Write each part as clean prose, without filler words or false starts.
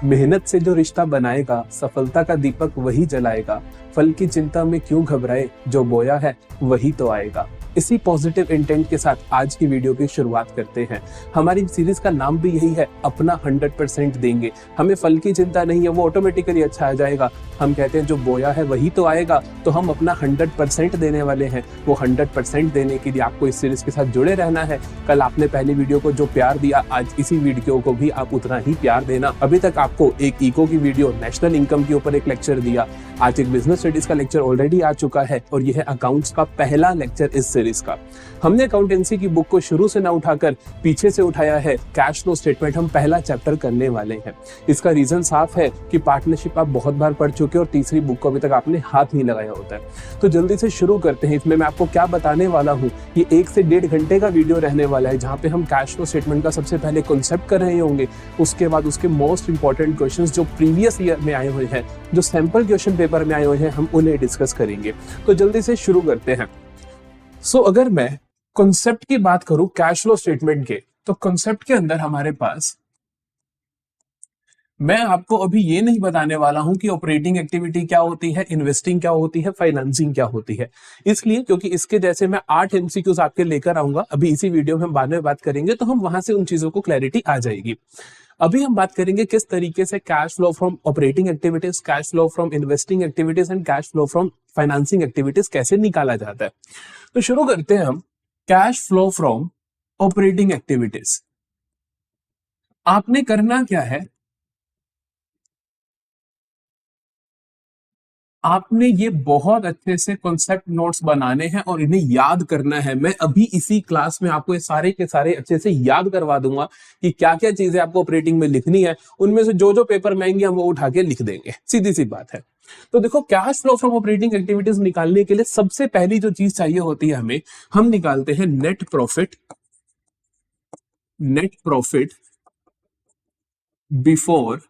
मेहनत से जो रिश्ता बनाएगा, सफलता का दीपक वही जलाएगा। फल की चिंता में क्यों घबराए, जो बोया है वही तो आएगा। इसी पॉजिटिव इंटेंट के साथ आज की वीडियो की शुरुआत करते हैं। हमारी सीरीज का नाम भी यही है, अपना 100% देंगे। हमें फल की चिंता नहीं है, वो ऑटोमेटिकली अच्छा आ जाएगा। हम कहते हैं जो बोया है वही तो आएगा, तो हम अपना 100% देने वाले हैं। वो 100% देने के लिए आपको इस सीरीज के साथ जुड़े रहना है। कल आपने पहली वीडियो को जो प्यार दिया, आज इसी वीडियो को भी आप उतना ही प्यार देना। अभी तक आपको एक इको की वीडियो, नेशनल इनकम के ऊपर एक लेक्चर दिया, आज एक बिजनेस स्टडीज का लेक्चर ऑलरेडी आ चुका है और यह है अकाउंट्स का पहला लेक्चर इस सीरीज का। हमने अकाउंटेंसी की बुक को शुरू से ना उठाकर पीछे से उठाया है। कैश फ्लो स्टेटमेंट हम पहला चैप्टर करने वाले हैं। इसका रीजन साफ है कि पार्टनरशिप आप बहुत बार पढ़ चुके हो और तीसरी बुक को अभी तक आपने हाथ नहीं लगाया होता है। तो जल्दी से शुरू करते हैं। इसमें मैं आपको क्या बताने वाला हूँ, ये 1 से 1.5 घंटे का वीडियो रहने वाला है, जहाँ पे हम कैश फ्लो स्टेटमेंट का सबसे पहले कॉन्सेप्ट कर रहे होंगे। उसके बाद उसके मोस्ट इंपॉर्टेंट क्वेश्चंस जो प्रीवियस ईयर में आए हुए हैं, जो सैंपल क्वेश्चन पेपर में आए हुए हैं, हम उन्हें डिस्कस करेंगे। तो जल्दी से शुरू करते हैं। अगर मैं कॉन्सेप्ट की बात करूं कैश फ्लो स्टेटमेंट के, तो कॉन्सेप्ट के अंदर हमारे पास, मैं आपको अभी ये नहीं बताने वाला हूं कि ऑपरेटिंग एक्टिविटी क्या होती है, इन्वेस्टिंग क्या होती है, फाइनेंसिंग क्या होती है। इसलिए क्योंकि इसके जैसे मैं 8 एमसीक्यूज आपके लेकर आऊंगा, अभी इसी वीडियो में हम बाद में बात करेंगे, तो हम वहां से उन चीजों को क्लैरिटी आ जाएगी। अभी हम बात करेंगे किस तरीके से cash flow from operating activities, cash flow from investing activities and cash flow from financing activities कैसे निकाला जाता है। तो शुरू करते हैं हम। Cash flow from operating activities, आपने करना क्या है, आपने ये बहुत अच्छे से कॉन्सेप्ट नोट्स बनाने हैं और इन्हें याद करना है। मैं अभी इसी क्लास में आपको ये सारे के सारे अच्छे से याद करवा दूंगा कि क्या क्या चीजें आपको ऑपरेटिंग में लिखनी है। उनमें से जो जो पेपर में आएंगे हम वो उठा के लिख देंगे, सीधी सी बात है। तो देखो, cash flow from operating activities निकालने के लिए सबसे पहली जो चीज चाहिए होती है हमें, हम निकालते हैं net profit. Net profit before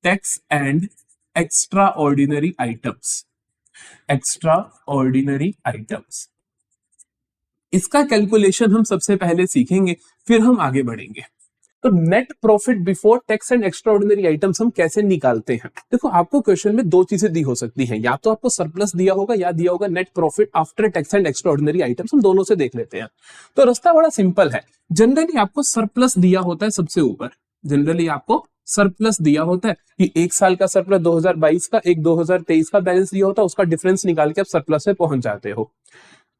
tax and extraordinary items. Extra ordinary items, इसका कैलकुलेशन हम सबसे पहले सीखेंगे, फिर हम आगे बढ़ेंगे। तो net profit before tax and extraordinary items हम कैसे निकालते हैं। देखो, आपको क्वेश्चन में दो चीजें दी हो सकती हैं, या तो आपको सरप्लस दिया होगा या दिया होगा net profit after tax and extraordinary items. हम दोनों से देख लेते हैं। तो रास्ता बड़ा सिंपल है। जनरली आपको सरप्लस दिया होता है सबसे ऊपर, जनरली आपको सरप्लस दिया होता है कि एक साल का सरप्लस 2022 का, एक 2023 का बैलेंस दिया होता है, उसका डिफरेंस निकाल के आप सरप्लस में पहुंच जाते हो।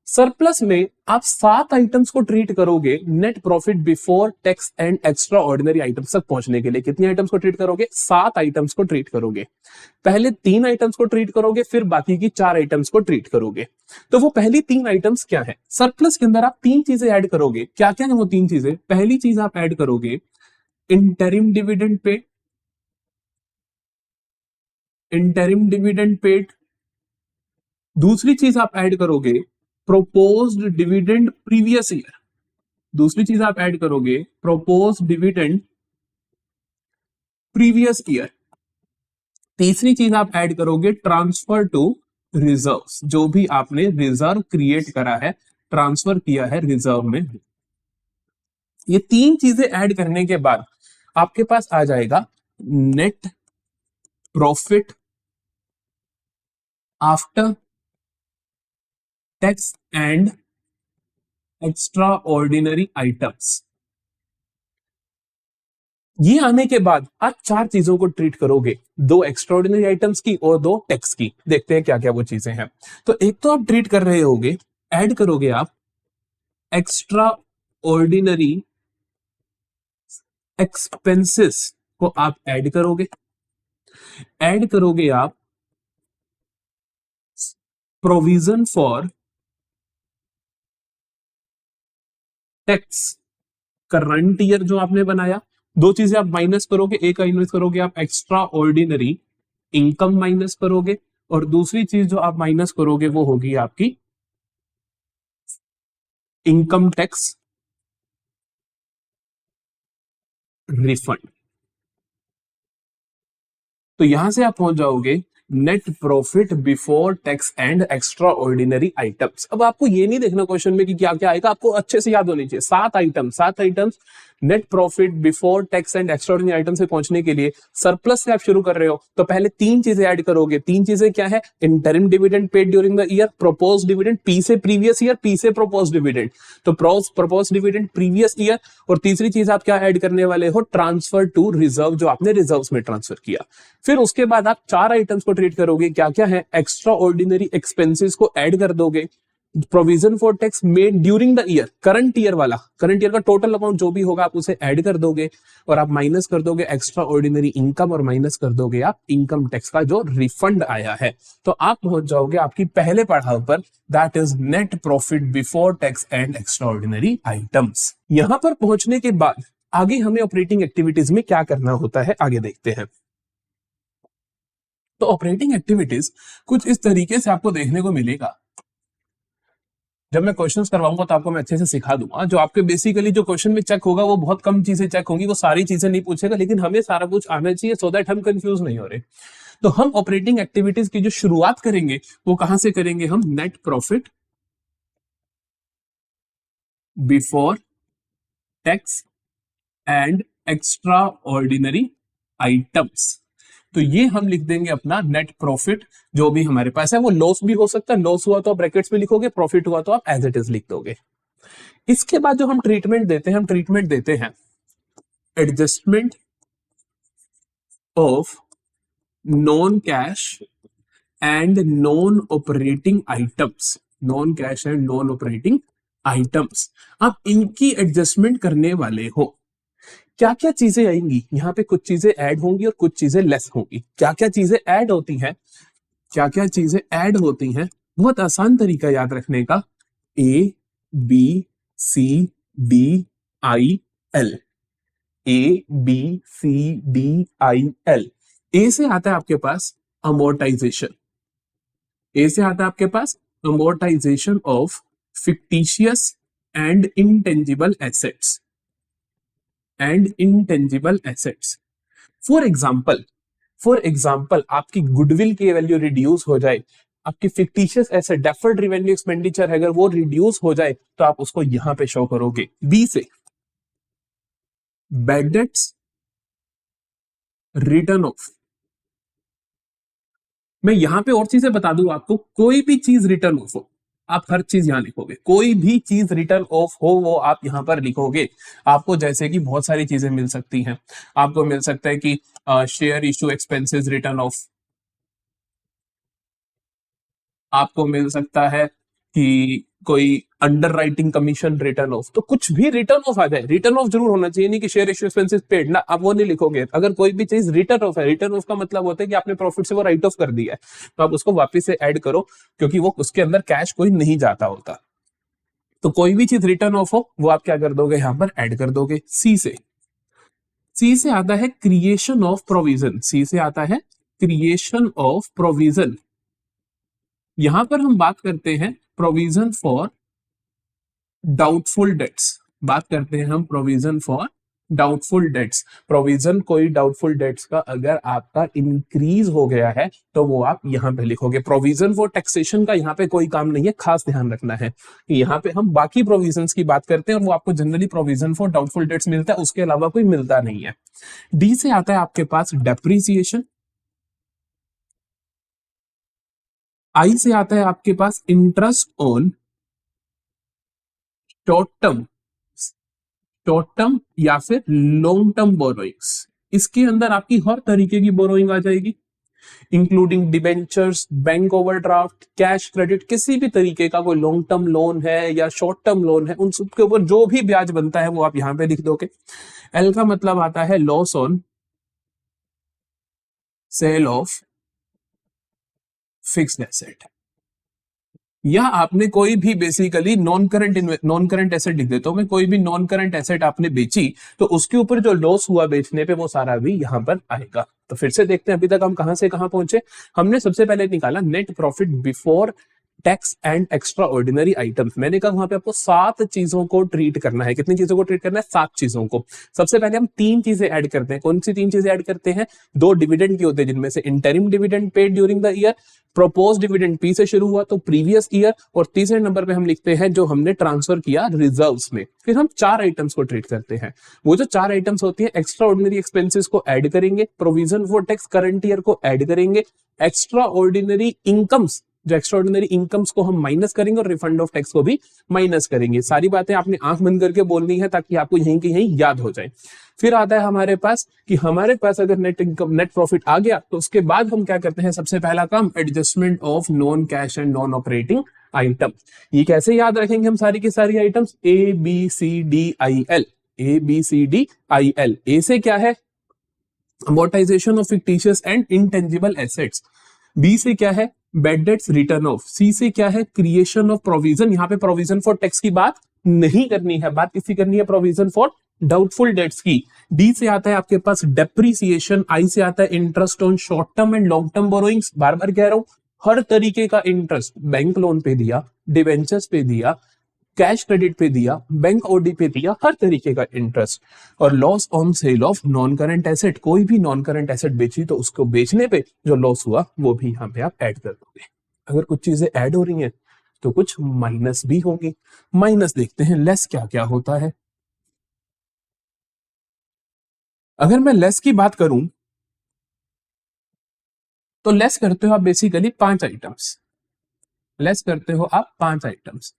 सरप्लस में आप 7 आइटम्स को ट्रीट करोगे net profit before tax and extraordinary items तक पहुंचने के लिए। कितनी आइटम्स को ट्रीट करोगे? 7 आइटम्स को ट्रीट करोगे। पहले 3 आइटम्स को ट्रीट करोगे, फिर बाकी की 4 आइटम्स को ट्रीट करोगे। तो वो पहली 3 आइटम्स क्या है? सरप्लस के अंदर आप 3 चीजें ऐड करोगे। क्या क्या है वो 3 चीजें? पहली चीज आप ऐड करोगे interim dividend pay, interim dividend paid. दूसरी चीज आप ऐड करोगे प्रोपोज्ड डिविडेंड प्रीवियस ईयर। दूसरी चीज आप ऐड करोगे प्रोपोज्ड डिविडेंड प्रीवियस ईयर। तीसरी चीज आप ऐड करोगे ट्रांसफर टू रिजर्व्स, जो भी आपने रिजर्व क्रिएट करा है, ट्रांसफर किया है रिजर्व में। ये 3 चीजें ऐड करने के बाद आपके पास आ जाएगा net profit after tax and extraordinary items. ये आने के बाद आप 4 चीजों को ट्रीट करोगे, 2 एक्स्ट्रा ऑर्डिनरी आइटम्स की और 2 टैक्स की। देखते हैं क्या क्या वो चीजें हैं। तो एक तो आप ट्रीट कर रहे होगे, ऐड करोगे आप एक्स्ट्रा ऑर्डिनरी एक्सपेंसेस को आप ऐड करोगे। ऐड करोगे आप provision for tax current year जो आपने बनाया। 2 चीजें आप माइनस करोगे, एक माइनस करोगे आप एक्स्ट्रा ऑर्डिनरी इनकम माइनस करोगे, और दूसरी चीज जो आप माइनस करोगे वो होगी आपकी इनकम टैक्स रिफंड। तो यहां से आप पहुंच जाओगे net profit before tax and extraordinary items. अब आपको ये नहीं देखना क्वेश्चन में कि क्या क्या आएगा, आपको अच्छे से याद होनी चाहिए। 7 items net profit before tax and extra ordinary item से पहुंचने के लिए सरप्लस से आप शुरू कर रहे हो तो पहले 3 चीजें ऐड करोगे। 3 चीजें क्या है? Interim dividend paid during the year, propose dividend, P से प्रीवियस ईयर, पी से प्रपोज डिविडेंड, तो प्रपोज डिविडेंड प्रीवियस ईयर, और तीसरी चीज आप क्या ऐड करने वाले हो? ट्रांसफर टू रिजर्व, जो आपने रिजर्व्स में ट्रांसफर किया। फिर उसके बाद आप 4 आइटम्स को ट्रीट करोगे। क्या क्या है? एक्स्ट्रा ऑर्डिनरी एक्सपेंसेस को ऐड कर दोगे, provision for tax made during the year, current year का टोटल अमाउंट जो भी होगा आप उसे ऐड कर दोगे, और आप माइनस कर दोगे एक्स्ट्रा ऑर्डिनरी इनकम, और माइनस कर दोगे आप इनकम टैक्स का जो रिफंड आया है। तो आप पहुंच जाओगे आपकी पहले पड़ाव पर, that is net profit before tax and extraordinary items. यहां पर पहुंचने के बाद आगे हमें ऑपरेटिंग एक्टिविटीज में क्या करना होता है, आगे देखते हैं। तो ऑपरेटिंग एक्टिविटीज कुछ इस तरीके से आपको देखने को मिलेगा। जब मैं क्वेश्चंस करवाऊंगा तो आपको मैं अच्छे से सिखा दूंगा। जो आपके बेसिकली जो क्वेश्चन में चेक होगा वो बहुत कम चीजें चेक होंगी, वो सारी चीजें नहीं पूछेगा, लेकिन हमें सारा कुछ आना चाहिए सो दैट हम कंफ्यूज नहीं हो रहे। तो हम ऑपरेटिंग एक्टिविटीज की जो शुरुआत करेंगे वो कहां से करेंगे? हम net profit before tax and extraordinary items. तो ये हम लिख देंगे अपना नेट प्रॉफिट, जो भी हमारे पास है। वो लॉस भी हो सकता है, लॉस हुआ तो आप ब्रैकेट्स में लिखोगे, प्रॉफिट हुआ तो आप एज इट इज लिख दोगे। इसके बाद जो हम ट्रीटमेंट देते हैं adjustment of non cash and non operating items. Non cash and non operating items, आप इनकी एडजस्टमेंट करने वाले हो। क्या क्या चीजें आएंगी? यहाँ पे कुछ चीजें ऐड होंगी और कुछ चीजें लेस होंगी। क्या क्या चीजें ऐड होती हैं? बहुत आसान तरीका याद रखने का, A B C D I L, A B C D I L। A से आता है आपके पास amortisation of fictitious and intangible assets for example आपकी गुडविल की वैल्यू रिड्यूस हो जाए, आपकी fictitious asset deferred revenue expenditure अगर वो रिड्यूस हो जाए तो आप उसको यहां पे शो करोगे। बी से बैड डेट्स रिटर्न ऑफ। मैं यहां पे और चीजें बता दूं आपको, कोई भी चीज रिटर्न ऑफ हो आप हर चीज यहां लिखोगे। कोई भी चीज रिटर्न ऑफ हो वो आप यहां पर लिखोगे। आपको जैसे कि बहुत सारी चीजें मिल सकती हैं। आपको मिल सकता है कि share issue expenses return of, आपको मिल सकता है कि कोई under writing commission return of. तो कुछ भी रिटर्न ऑफ आ जाए, रिटर्न ऑफ जरूर होना चाहिए, नहीं कि शेयर इशू एक्सपेंसेस पेड ना, आप वो नहीं लिखोगे। अगर कोई भी चीज रिटर्न ऑफ है, रिटर्न ऑफ का मतलब होता है कि आपने प्रॉफिट से वो राइट ऑफ कर दिया है, तो आप उसको वापस से ऐड करो, क्योंकि वो उसके अंदर कैश कोई नहीं जाता होता। तो कोई भी चीज रिटर्न ऑफ हो वो आप क्या कर दोगे? यहां पर ऐड कर दोगे। सी से आता है क्रिएशन ऑफ प्रोविजन। यहां पर हम बात करते हैं provision for doubtful debts. Provision कोई डाउटफुल डेट्स का अगर आपका इंक्रीज हो गया है तो वो आप यहां पे लिखोगे। प्रोविजन फॉर टैक्सेशन का यहां पे कोई काम नहीं है, खास ध्यान रखना है कि यहां पे हम बाकी प्रोविजंस की बात करते हैं और वो आपको generally provision for doubtful debts मिलता है, उसके अलावा कोई मिलता नहीं है। डी से आता है आपके पास डेप्रिसिएशन। आई से आता है आपके पास इंटरेस्ट ऑन शॉर्ट टर्म या फिर लॉन्ग टर्म बोरोइंग्स। इसके अंदर आपकी हर तरीके की बोरोइंग आ जाएगी, including debentures, bank overdraft, cash credit, किसी भी तरीके का कोई लॉन्ग टर्म लोन है या शॉर्ट टर्म लोन है, उन सबके ऊपर जो भी ब्याज बनता है वो आप यहां पे लिख दोगे। एल का मतलब आता है loss on sale of fixed asset, या आपने कोई भी बेसिकली नॉन करंट एसेट लिख देता हूं मैं, कोई भी नॉन करंट एसेट आपने बेची तो उसके ऊपर जो लॉस हुआ बेचने पे वो सारा भी यहां पर आएगा। तो फिर से देखते हैं अभी तक हम कहां से कहां पहुंचे। हमने सबसे पहले निकाला net profit before tax and extraordinary items. मैंने कहा वहां पे आपको 7 चीजों को ट्रीट करना है। कितनी चीजों को ट्रीट करना है? 7 चीजों को। सबसे पहले हम 3 चीजें ऐड करते हैं। कौन सी 3 चीजें ऐड करते हैं? 2 डिविडेंड की होते हैं, जिनमें से interim dividend paid during the year, propose dividend P से शुरू हुआ तो प्रीवियस ईयर, और तीसरे नंबर पे हम लिखते हैं जो हमने ट्रांसफर किया रिजर्व्स में। फिर हम 4 आइटम्स को ट्रीट करते हैं। वो जो 4 आइटम्स होती है, एक्स्ट्रा ऑर्डिनरी एक्सपेंसेस को ऐड करेंगे, provision for tax current year को ऐड करेंगे, एक्स्ट्रा ऑर्डिनरी इनकम्स, जो एक्स्ट्रा ऑर्डिनरी इनकम्स को हम माइनस करेंगे, और रिफंड ऑफ टैक्स को भी माइनस करेंगे। सारी बातें आपने आंख बंद करके बोलनी है ताकि आपको यहीं की यहीं याद हो जाए। फिर आता है हमारे पास कि हमारे पास अगर नेट इनकम, नेट प्रॉफिट आ गया तो उसके बाद हम क्या करते हैं? सबसे पहला काम, adjustment of non cash and non operating item. ये कैसे याद रखेंगे हम सारी की सारी items? A B C D I L, A B C D I L. A से क्या है? Amortisation of fictitious and intangible assets. B से क्या है? Bad debts written off. C से क्या है? Creation of provision. यहाँ पे प्रोविजन फॉर टैक्स की बात नहीं करनी है, बात किसी करनी है प्रोविजन फॉर डाउटफुल डेट्स की। डी से आता है आपके पास डेप्रिसिएशन। आई से आता है interest on short term and long term borrowings. बार बार कह रहा हूं, हर तरीके का इंटरेस्ट, बैंक लोन पे दिया, डिवेंचर्स पे दिया, कैश क्रेडिट पे दिया, बैंक ओडी पे दिया, हर तरीके का इंटरेस्ट। और loss on sale of non current asset, कोई भी नॉन करंट एसेट बेची तो उसको बेचने पे जो लॉस हुआ वो भी यहाँ पे आप ऐड कर दोगे। अगर कुछ चीजें ऐड हो रही हैं तो कुछ माइनस भी होंगी। माइनस देखते हैं लेस क्या क्या होता है। अगर मैं लेस की बात करूं तो लेस करते हो आप बेसिकली 5 आइटम्स। लेस करते हो आप 5 आइटम्स।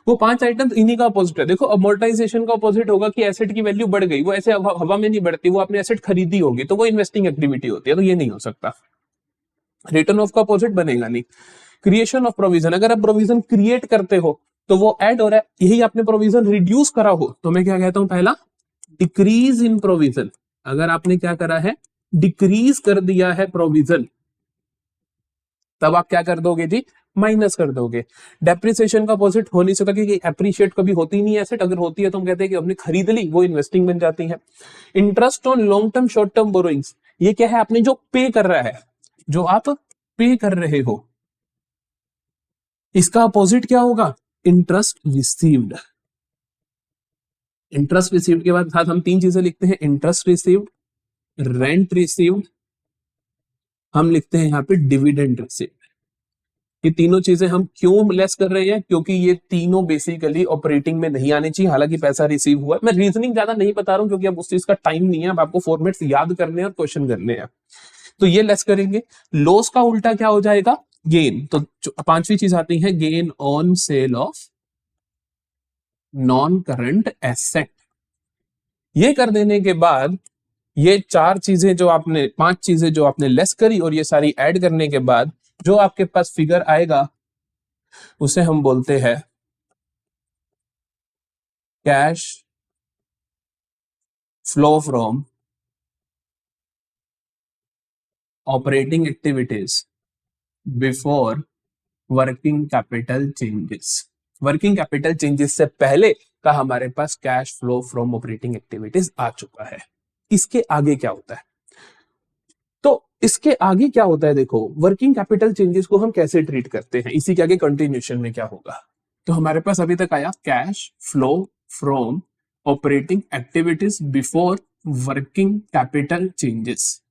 वो 5 आइटम्स इन्हीं का अपोजिट है। देखो, अमोर्टाइजेशन का अपोजिट होगा कि एसेट की वैल्यू बढ़ गई, वो ऐसे हवा में नहीं बढ़ती, वो आपने एसेट खरीदी होगी तो वो इन्वेस्टिंग एक्टिविटी होती है, तो ये नहीं हो सकता। रिटर्न ऑफ का अपोजिट बनेगा नहीं। क्रिएशन ऑफ प्रोविजन, अगर आप प्रोविजन क्रिएट करते हो तो वो ऐड हो रहा है। यही आपने प्रोविजन रिड्यूस करा हो तो मैं क्या कहता हूं? पहला, डिक्रीज इन प्रोविजन। अगर आपने क्या करा है? डिक्रीज कर दिया है प्रोविजन, तब आप क्या कर दोगे जी? माइनस कर दोगे। डेप्रिसिएशन का अपोजिट हो नहीं सकता क्योंकि एप्रिशिएट कभी होती नहीं है एसेट। अगर होती है तो हम कहते हैं कि हमने खरीद ली, वो इन्वेस्टिंग बन जाती है। Interest on long term short term borrowings, ये क्या है? आपने जो पे कर रहा है, जो आप पे कर रहे हो, इसका अपोजिट क्या होगा? Interest received. इंटरेस्ट रिसीव्ड के बाद साथ हम 3 चीजें लिखते हैं, इंटरेस्ट रिसीव्ड, रेंट रिसीव्ड, हम लिखते हैं यहाँ पे डिविडेंड रिसीव्ड। ये तीनों चीजें हम क्यों लेस कर रहे हैं? क्योंकि ये तीनों बेसिकली ऑपरेटिंग में नहीं आनी चाहिए। हालांकि पैसा रिसीव हुआ है, मैं रीजनिंग ज्यादा नहीं बता रहा हूं क्योंकि अब उस चीज का टाइम नहीं है। अब आपको फॉर्मेट्स याद करने हैं और क्वेश्चन करने हैं, तो ये लेस करेंगे। लॉस का उल्टा क्या हो जाएगा? गेन। तो 5वीं चीज आती है gain on cell of non current asset. ये कर देने के बाद ये 4 चीजें जो आपने, 5 चीजें जो आपने लेस करी और ये सारी ऐड करने के बाद जो आपके पास फिगर आएगा उसे हम बोलते हैं cash flow from operating activities before working capital changes. Working capital changes से पहले का हमारे पास cash flow from operating activities आ चुका है। इसके आगे क्या होता है? तो इसके आगे क्या होता है? देखो, वर्किंग कैपिटल चेंजेस को हम कैसे ट्रीट करते हैं, इसी के आगे कंटिन्यूएशन में क्या होगा। तो हमारे पास अभी तक आया cash flow from operating activities before working capital changes.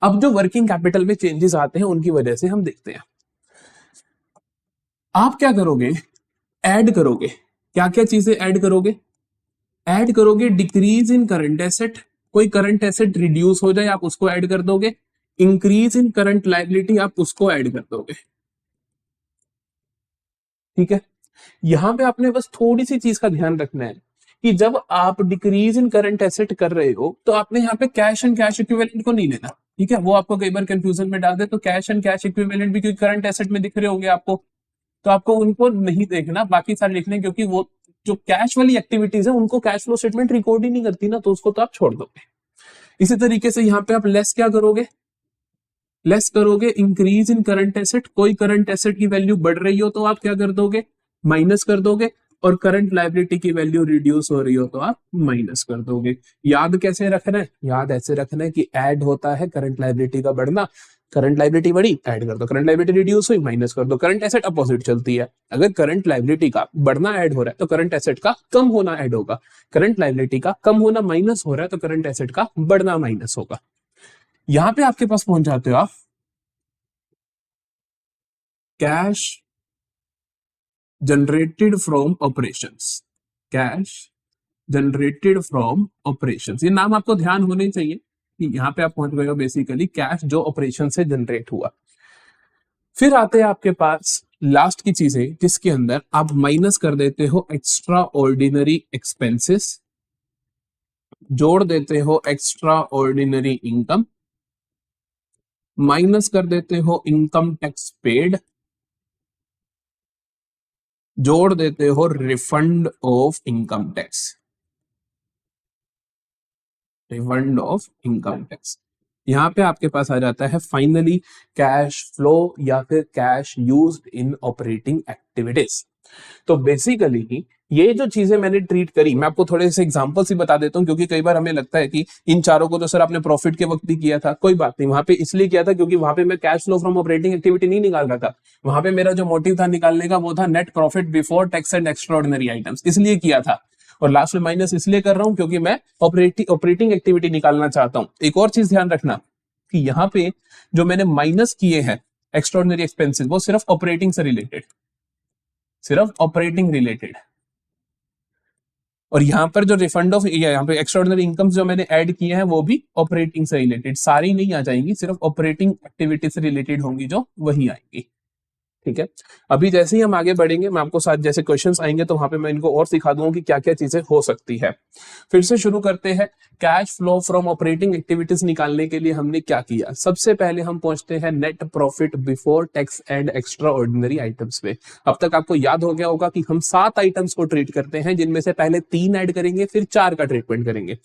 अब जो वर्किंग कैपिटल में चेंजेस आते हैं उनकी वजह से हम देखते हैं। आप क्या करोगे? ऐड करोगे। क्या क्या चीजें ऐड करोगे? ऐड करोगे डिक्रीज इन करंट एसेट, कोई करंट एसेट रिड्यूस हो जाए आप उसको ऐड कर दोगे। इंक्रीज इन करंट लायबिलिटी, आप उसको ऐड कर दोगे। ठीक है, यहां पे आपने बस थोड़ी सी चीज का ध्यान रखना है कि जब आप डिक्रीज इन करंट एसेट कर रहे हो तो आपने यहाँ पे कैश एंड कैश इक्विवेलेंट को नहीं लेना। ठीक है, वो आपको कई बार कंफ्यूजन में डाल दे। तो कैश एंड कैश इक्विवेलेंट भी क्योंकि करंट एसेट में दिख रहे होंगे आपको, तो आपको उनको नहीं देखना, बाकी सारे लिखने, क्योंकि वो जो कैश वाली एक्टिविटीज है उनको कैश फ्लो स्टेटमेंट रिकॉर्ड ही नहीं करती ना, तो उसको तो आप छोड़ दोगे। इसी तरीके से यहाँ पे आप लेस क्या करोगे? लेस करोगे इंक्रीज इन करंट एसेट। कोई करंट एसेट की वैल्यू बढ़ रही हो तो आप क्या कर दोगे? माइनस कर दोगे। और करंट लायबिलिटी की वैल्यू रिड्यूस हो रही हो तो आप माइनस कर दोगे। याद कैसे रखना है? याद ऐसे रखना है कि ऐड होता है करंट लायबिलिटी का बढ़ना, करंट लायबिलिटी बढ़ी, ऐड कर दो, करंट लायबिलिटी रिड्यूस हुई, माइनस कर दो। करंट एसेट अपोजिट चलती है, अगर करंट लायबिलिटी का बढ़ना ऐड हो रहा है तो करंट एसेट का कम होना ऐड होगा, करंट लायबिलिटी का कम होना माइनस हो रहा है तो करंट एसेट का बढ़ना माइनस होगा। यहां पे आपके पास पहुंच जाते हो आप cash generated from operations, cash generated from operations, ये नाम आपको ध्यान होने चाहिए कि यहां पे आप पहुंच गए हो बेसिकली कैश जो ऑपरेशन से जनरेट हुआ। फिर आते हैं आपके पास लास्ट की चीजें जिसके अंदर आप माइनस कर देते हो एक्स्ट्रा ऑर्डिनरी एक्सपेंसेस, जोड़ देते हो एक्स्ट्रा ऑर्डिनरी इनकम, माइनस कर देते हो इनकम टैक्स पेड, जोड़ देते हो refund of income tax, refund of income tax. यहां पे आपके पास आ जाता है फाइनली कैश फ्लो या फिर कैश यूज्ड इन ऑपरेटिंग एक्टिविटीज। तो बेसिकली ये जो चीजें मैंने ट्रीट करी, मैं आपको थोड़े से एग्जांपल्स ही बता देता हूं क्योंकि कई बार हमें लगता है कि इन चारों को तो सर आपने प्रॉफिट के वक्त ही किया था। कोई बात नहीं, वहां पे इसलिए किया था क्योंकि वहां पे मैं cash flow from operating activity नहीं निकाल रहा था, वहां पे मेरा जो मोटिव था निकालने का वो था net profit before tax and extraordinary items, इसलिए किया था। और लास्ट में माइनस इसलिए कर रहा हूं क्योंकि मैं ऑपरेटिंग एक्टिविटी निकालना चाहता हूं। एक और चीज ध्यान रखना कि यहाँ पे जो मैंने माइनस किए हैं एक्स्ट्राऑर्डिनरी एक्सपेंसेस वो सिर्फ ऑपरेटिंग से रिलेटेड, सिर्फ ऑपरेटिंग रिलेटेड। और यहां पर जो रिफंड ऑफ यहाँ पे एक्स्ट्राऑर्डिनरी इनकम जो मैंने ऐड किए हैं वो भी ऑपरेटिंग से रिलेटेड, सारी नहीं आ जाएंगी, सिर्फ ऑपरेटिंग एक्टिविटी से रिलेटेड होंगी जो वही आएंगी। ठीक है, अभी जैसे ही हम आगे बढ़ेंगे मैं आपको साथ जैसे क्वेश्चंस आएंगे तो वहां पे मैं इनको और सिखा दूंगा कि क्या क्या चीजें हो सकती है। फिर से शुरू करते हैं। Cash flow from operating activities निकालने के लिए हमने क्या किया, सबसे पहले हम पहुंचते हैं net profit before tax and extraordinary items पे। अब तक आपको याद हो गया होगा कि हम 7 आइटम्स को ट्रीट करते हैं जिनमें से पहले 3 ऐड करेंगे फिर 4 का ट्रीटमेंट करेंगे।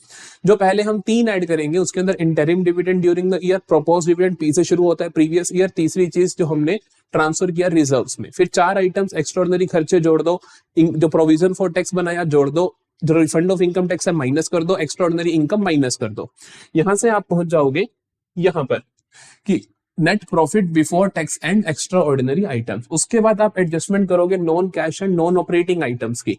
जो पहले हम 3 ऐड करेंगे उसके अंदर interim dividend during the year, propose dividend P से शुरू होता है प्रीवियस ईयर, तीसरी चीज जो हमने ट्रांसफर किया रिजर्व्स में, फिर 4 आइटम्स एक्स्ट्राऑर्डिनरी खर्चे जोड़ दो, जो प्रोविजन फॉर टैक्स बनाया जोड़ दो, जो रिफंड ऑफ इनकम टैक्स है माइनस कर दो, एक्स्ट्राऑर्डिनरी इनकम माइनस कर दो। यहां से आप पहुंच जाओगे यहां पर कि net profit before tax and extraordinary items. उसके बाद आप एडजस्टमेंट करोगे non cash and non operating items की।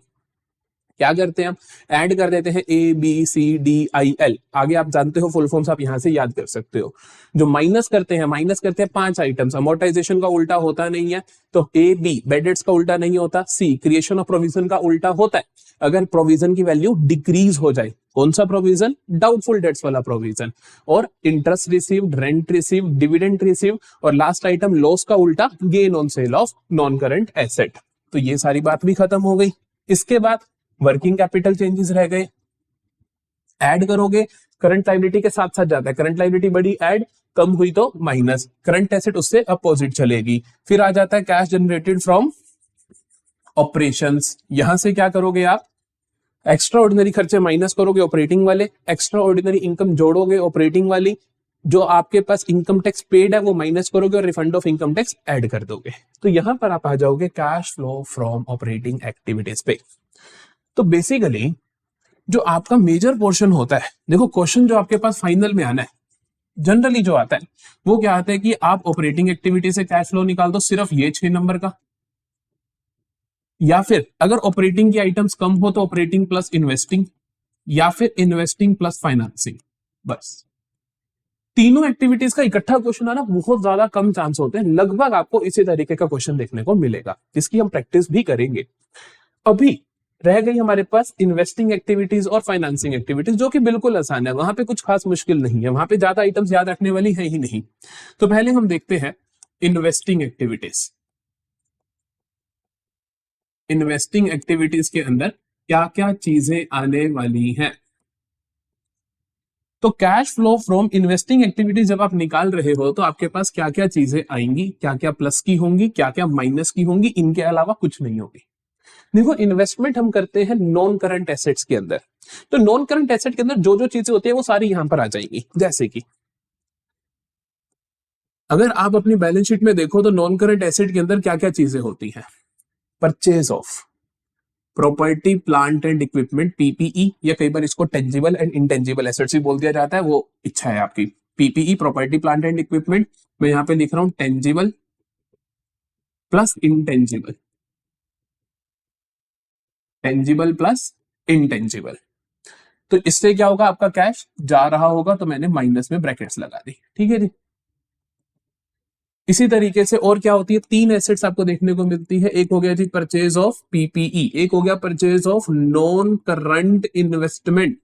क्या करते हैं हम, ऐड कर देते हैं A B C D I L, आगे आप जानते हो फुल फॉर्म्स आप यहां से याद कर सकते हो। जो माइनस करते हैं 5 आइटम्स, अमोर्टाइजेशन का उल्टा होता नहीं है तो ए बी बैड डेट्स का उल्टा नहीं होता, सी क्रिएशन ऑफ प्रोविजन का उल्टा होता है अगर प्रोविजन की वैल्यू डिक्रीज हो जाए। कौन सा प्रोविजन, डाउटफुल डेट्स वाला प्रोविजन। और interest received, rent received, dividend received, और लास्ट आइटम लॉस का उल्टा gain on cell of non current asset. तो ये सारी बात भी खत्म हो गई। इसके बाद वर्किंग कैपिटल चेंजेस रह गए, ऐड करोगे करंट लायबिलिटी के साथ साथ जाता है, करंट लायबिलिटी बढ़ी ऐड, कम हुई तो माइनस, करंट एसेट उससे अपोजिट चलेगी। फिर आ जाता है कैश जनरेटेड फ्रॉम ऑपरेशंस। यहां से क्या करोगे आप, एक्स्ट्रा ऑर्डिनरी खर्चे माइनस करोगे ऑपरेटिंग वाले, एक्स्ट्रा ऑर्डिनरी इनकम जोड़ोगे ऑपरेटिंग वाली, जो आपके पास इनकम टैक्स पेड है वो माइनस करोगे और refund of income tax add कर दोगे। तो यहां पर आप आ जाओगे cash flow from operating activities पे। तो बेसिकली जो आपका मेजर पोर्शन होता है, देखो क्वेश्चन जो आपके पास फाइनल में आना है जनरली जो आता है वो क्या आता है कि आप ऑपरेटिंग एक्टिविटी से कैश फ्लो निकाल दो, सिर्फ ये 6 नंबर का, या फिर अगर ऑपरेटिंग की आइटम्स कम हो तो ऑपरेटिंग प्लस इन्वेस्टिंग, या फिर इन्वेस्टिंग प्लस फाइनेंसिंग। बस तीनों एक्टिविटीज का इकट्ठा क्वेश्चन आना बहुत ज्यादा कम चांस होते हैं, लगभग आपको इसी तरीके का क्वेश्चन देखने को मिलेगा जिसकी हम प्रैक्टिस भी करेंगे। अभी रह गई हमारे पास इन्वेस्टिंग एक्टिविटीज और फाइनेंसिंग एक्टिविटीज जो कि बिल्कुल आसान है, वहां पे कुछ खास मुश्किल नहीं है, वहां पे ज्यादा आइटम्स याद रखने वाली है ही नहीं। तो पहले हम देखते हैं इन्वेस्टिंग एक्टिविटीज। इन्वेस्टिंग एक्टिविटीज के अंदर क्या क्या चीजें आने वाली हैं। तो cash flow from investing activities जब आप निकाल रहे हो तो आपके पास क्या क्या चीजें आएंगी, क्या क्या प्लस की होंगी, क्या क्या माइनस की होंगी, इनके अलावा कुछ नहीं होगी। देखो इन्वेस्टमेंट हम करते हैं नॉन करंट एसेट्स के अंदर, तो नॉन करंट एसेट के अंदर जो जो चीजें होती है वो सारी यहां पर आ जाएंगी। जैसे कि अगर आप अपनी बैलेंस शीट में देखो तो नॉन करंट एसेट के अंदर क्या क्या चीजें होती हैं, purchase of property plant and equipment PPE, या कई बार इसको टेंजिबल एंड इंटेंजिबल एसेट्स भी बोल दिया जाता है, वो इच्छा है आपकी। PPE property plant and equipment, मैं यहाँ पे लिख रहा हूं tangible plus intangible, tangible plus intangible. तो इससे क्या होगा, आपका कैश जा रहा होगा, तो मैंने माइनस में ब्रैकेट्स लगा दी, ठीक है जी। इसी तरीके से और क्या होती है, तीन एसेट्स आपको देखने को मिलती है। एक हो गया जी परचेज ऑफ पीपीई, एक हो गया purchase of non current investment,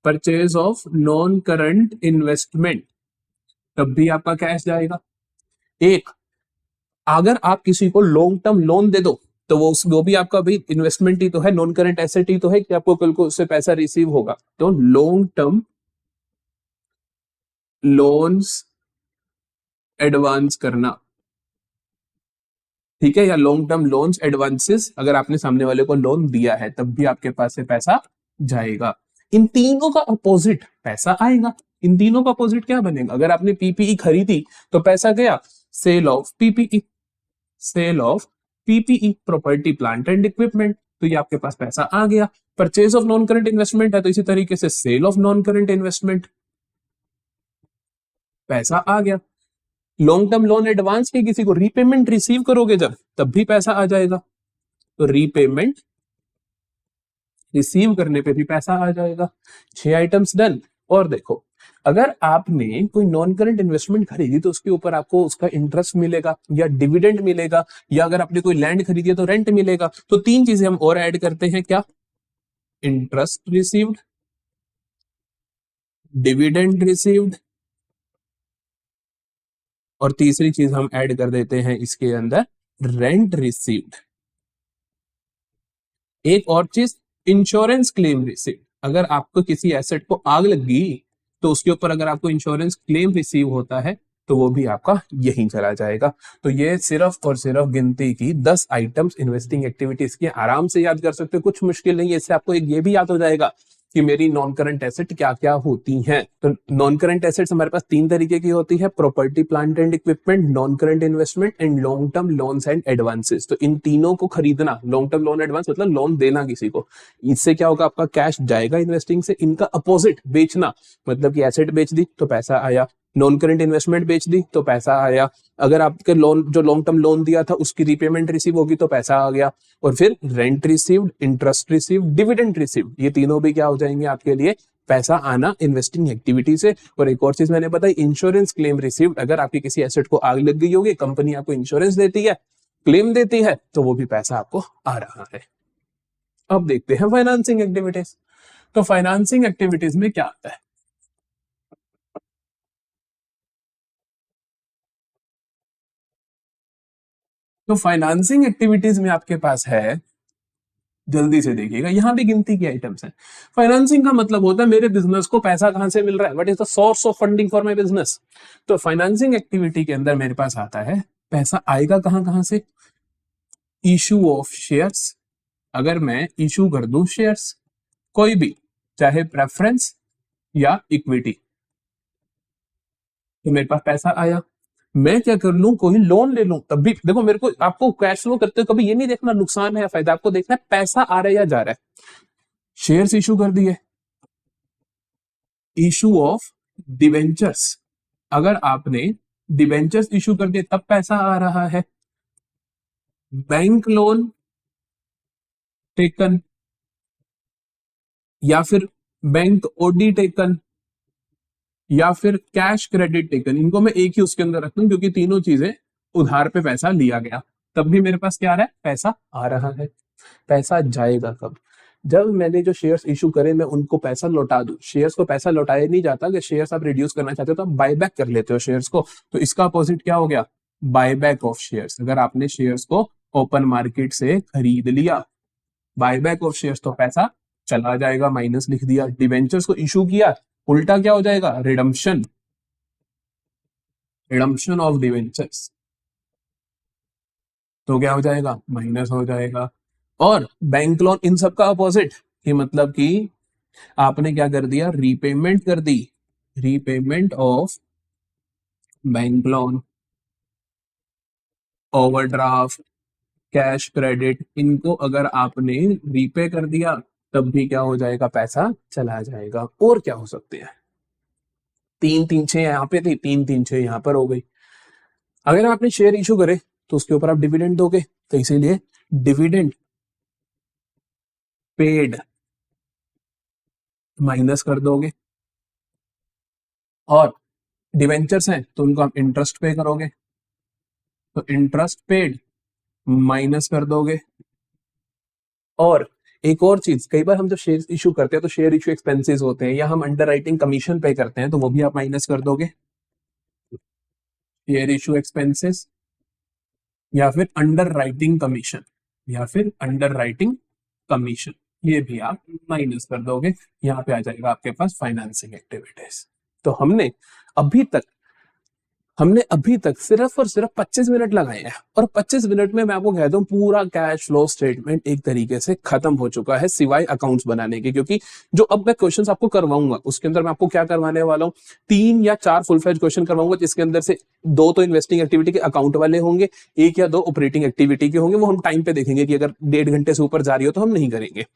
purchase of non current investment, तब भी आपका कैश जाएगा। एक, अगर आप किसी को लॉन्ग टर्म लोन दे दो तो वो भी आपका भी इन्वेस्टमेंट ही तो है, नॉन करंट एसेट ही तो है कि आपको कल को उससे पैसा रिसीव होगा। तो लॉन्ग टर्म लोन्स एडवांस करना, ठीक है, या लॉन्ग टर्म लोन्स एडवांसेस, अगर आपने सामने वाले को लोन दिया है तब भी आपके पास से पैसा जाएगा। इन तीनों का अपोजिट पैसा आएगा। इन तीनों का अपोजिट क्या बनेगा, अगर आपने पीपीई खरीदी तो पैसा गया sale of PPE, sale of PPE property plant and equipment, तो ये आपके पास पैसा आ गया। Purchase of non current investment है तो इसी तरीके से sale of non current investment, पैसा आ गया। लॉन्ग टर्म लोन एडवांस की किसी को रीपेमेंट रिसीव करोगे जब, तब भी पैसा आ जाएगा, तो रीपेमेंट रिसीव करने पे भी पैसा आ जाएगा। 6 आइटम्स डन। और देखो, अगर आपने कोई नॉन करंट इन्वेस्टमेंट खरीदी तो उसके ऊपर आपको उसका इंटरेस्ट मिलेगा या डिविडेंड मिलेगा, या अगर आपने कोई लैंड खरीदी है तो रेंट मिलेगा। तो तीन चीजें हम और ऐड करते हैं, क्या, इंटरेस्ट रिसीव्ड, डिविडेंड रिसीव्ड, और तीसरी चीज हम ऐड कर देते हैं इसके अंदर, रेंट रिसीव्ड। एक और चीज, इंश्योरेंस क्लेम रिसीव्ड, अगर आपको किसी एसेट को आग लग गई तो उसके ऊपर अगर आपको इंश्योरेंस क्लेम रिसीव होता है तो वो भी आपका यहीं चला जाएगा। तो ये सिर्फ और सिर्फ गिनती की 10 आइटम्स इन्वेस्टिंग एक्टिविटीज की, आराम से याद कर सकते हो, कुछ मुश्किल नहीं है। इससे आपको एक ये भी याद हो जाएगा कि मेरी नॉन करंट एसेट क्या क्या होती हैं। तो नॉन करंट एसेट्स हमारे पास तीन तरीके की होती है, property plant and equipment, non current investment and long term loans and advances. तो इन तीनों को खरीदना, लॉन्ग टर्म लोन एडवांस मतलब लोन देना किसी को, इससे क्या होगा, आपका कैश जाएगा इन्वेस्टिंग से। इनका अपोजिट बेचना, मतलब कि एसेट बेच दी तो पैसा आया, नॉन करंट इन्वेस्टमेंट बेच दी तो पैसा आया, अगर आपके लोन जो लॉन्ग टर्म लोन दिया था उसकी रीपेमेंट रिसीव होगी तो पैसा आ गया, और फिर rent received, interest received, dividend received, ये तीनों भी क्या हो जाएंगे आपके लिए, पैसा आना इन्वेस्टिंग एक्टिविटी से। और एक और चीज मैंने बताई, इंश्योरेंस क्लेम रिसीव्ड, अगर आपकी किसी एसेट को आग लग गई होगी, कंपनी आपको इंश्योरेंस देती है, क्लेम देती है, तो वो भी पैसा आपको आ रहा है। अब देखते हैं फाइनेंसिंग एक्टिविटीज। तो फाइनेंसिंग एक्टिविटीज में क्या आता है, तो फाइनेंसिंग एक्टिविटीज में आपके पास है, जल्दी से देखिएगा, यहां भी गिनती की आइटम्स हैं। फाइनेंसिंग का मतलब होता है मेरे बिजनेस को पैसा कहां से मिल रहा है, what is the source of funding for my business. तो फाइनेंसिंग एक्टिविटी के अंदर मेरे पास आता है, पैसा आएगा कहां कहां से, इशू ऑफ शेयर्स, अगर मैं इशू कर दूं शेयर्स कोई भी, चाहे प्रेफरेंस या इक्विटी, तो मेरे पास पैसा आया। मैं क्या कर लूं, कोई लोन ले लूं, तब भी देखो, मेरे को आपको कैश फ्लो करते कभी ये नहीं देखना नुकसान है या फायदा, आपको देखना है पैसा आ रहा है या जा रहा है। शेयर्स इशू कर दिए, इशू ऑफ डिवेंचर्स, अगर आपने डिवेंचर्स इशू कर दिए तब पैसा आ रहा है। बैंक लोन टेकन, या फिर बैंक ओडी टेकन, या फिर कैश क्रेडिट टेकन, इनको मैं एक ही उसके अंदर रखता हूं क्योंकि तीनों चीजें उधार पे पैसा लिया गया, तब भी मेरे पास क्या आ रहा है, पैसा आ रहा है। पैसा जाएगा कब, जब मैंने जो शेयर्स इशू करे मैं उनको पैसा लौटा दूं। शेयर्स को पैसा लौटाया नहीं जाता, कि शेयर्स आप रिड्यूस करना चाहते हो तो आप बायबैक कर लेते हो शेयर्स को, तो इसका अपोजिट क्या हो गया, बायबैक ऑफ शेयर्स। अगर आपने शेयर्स को ओपन मार्केट से खरीद लिया, बायबैक ऑफ शेयर्स, तो पैसा चला जाएगा, माइनस लिख दिया। डिवेंचर्स को इशू किया, उल्टा क्या हो जाएगा, रिडम्पशन, रिडम्पशन ऑफ डिवेंचर्स, तो क्या हो जाएगा, माइनस हो जाएगा। और बैंक लोन, इन सब का अपोजिट, कि मतलब कि आपने क्या कर दिया, रीपेमेंट कर दी, repayment of bank loan, overdraft, cash credit, इनको अगर आपने रीपे कर दिया तब भी क्या हो जाएगा, पैसा चला जाएगा। और क्या हो सकते हैं, 3 3 6 यहाँ पे थी, 3 3 6 यहाँ पर हो गई। अगर आपने शेयर इशू करे तो उसके ऊपर आप डिविडेंड दोगे, तो इसीलिए डिविडेंड पेड माइनस कर दोगे, और डिवेंचर्स हैं तो उनको आप इंटरेस्ट पे करोगे, तो इंटरेस्ट पेड माइनस कर दोगे। और एक और चीज, कई बार हम जब शेयर इशू करते हैं तो शेयर इशू एक्सपेंसेस होते हैं, या हम अंडरराइटिंग कमीशन पे करते हैं, तो वो भी आप माइनस कर दोगे, शेयर इशू एक्सपेंसेस या फिर अंडरराइटिंग कमीशन, या फिर अंडरराइटिंग कमीशन, ये भी आप माइनस कर दोगे। यहाँ पे आ जाएगा आपके पास फाइनेंसिंग एक्टिविटीज। तो हमने अभी तक सिर्फ और सिर्फ 25 मिनट लगाए हैं, और 25 मिनट में मैं आपको कहता हूँ पूरा कैश फ्लो स्टेटमेंट एक तरीके से खत्म हो चुका है, सिवाय अकाउंट्स बनाने के। क्योंकि जो अब मैं क्वेश्चंस आपको करवाऊंगा उसके अंदर मैं आपको क्या करवाने वाला हूँ, 3 या 4 फुल फ्लेज क्वेश्चन करवाऊंगा, जिसके अंदर से 2 तो इन्वेस्टिंग एक्टिविटी के अकाउंट वाले होंगे, 1 या 2 ऑपरेटिंग एक्टिविटी के होंगे। वो हम टाइम पे देखेंगे कि अगर 1.5 घंटे से ऊपर जा रही हो तो हम नहीं करेंगे।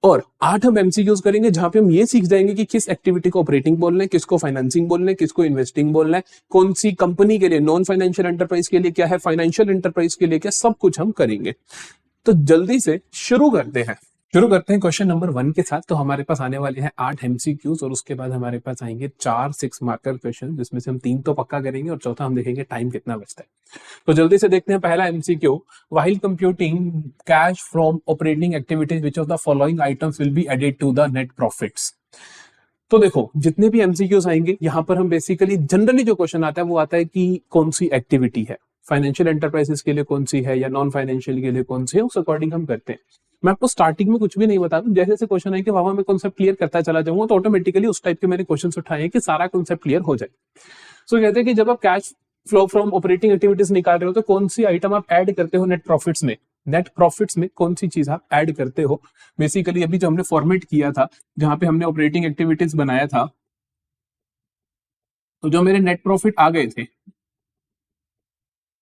और 8 हम एमसीक्यूज करेंगे, जहां पे हम ये सीख जाएंगे कि किस एक्टिविटी को ऑपरेटिंग बोलना है, किसको फाइनेंसिंग बोलना है, किसको इन्वेस्टिंग बोलना है, कौन सी कंपनी के लिए, नॉन फाइनेंशियल एंटरप्राइज के लिए क्या है, फाइनेंशियल एंटरप्राइज के लिए क्या, सब कुछ हम करेंगे। तो जल्दी से शुरू करते हैं क्वेश्चन नंबर 1 के साथ। तो हमारे पास आने वाले हैं 8 एमसीक्यूज, और उसके बाद हमारे पास आएंगे 4 6 मार्कर क्वेश्चन, जिसमें से हम 3 तो पक्का करेंगे और चौथा हम देखेंगे टाइम कितना बचता है। तो जल्दी से देखते हैं पहला MCQ, while computing cash from operating activities which of the following items will be added to the net profits. तो देखो, जितने भी एमसीक्यूज आएंगे यहाँ पर हम बेसिकली जनरली जो क्वेश्चन आता है वो आता है कि कौन सी एक्टिविटी है, फाइनेंशियल एंटरप्राइजेस के लिए कौन सी है या नॉन फाइनेंशियल के लिए कौन सी है, उस अकॉर्डिंग हम करते हैं। मैं आपको स्टार्टिंग में कुछ भी नहीं बता दूं, जैसे जैसे क्वेश्चन है कि वहां मैं कॉन्सेप्ट क्लियर करता चला जाऊंगा, तो ऑटोमेटिकली उस टाइप के मैंने क्वेश्चंस उठाए हैं कि सारा कॉन्सेप्ट क्लियर हो जाए। सो कहते हैं कि जब आप cash flow from operating activities निकाल रहे हो तो कौन सी आइटम आप ऐड करते हो नेट प्रॉफिट्स में, नेट प्रॉफिट्स में कौन सी चीज आप ऐड करते हो। बेसिकली अभी जो हमने फॉर्मेट किया था, जहां पे हमने ऑपरेटिंग एक्टिविटीज बनाया था, तो जो मेरे नेट प्रॉफिट आ गए थे,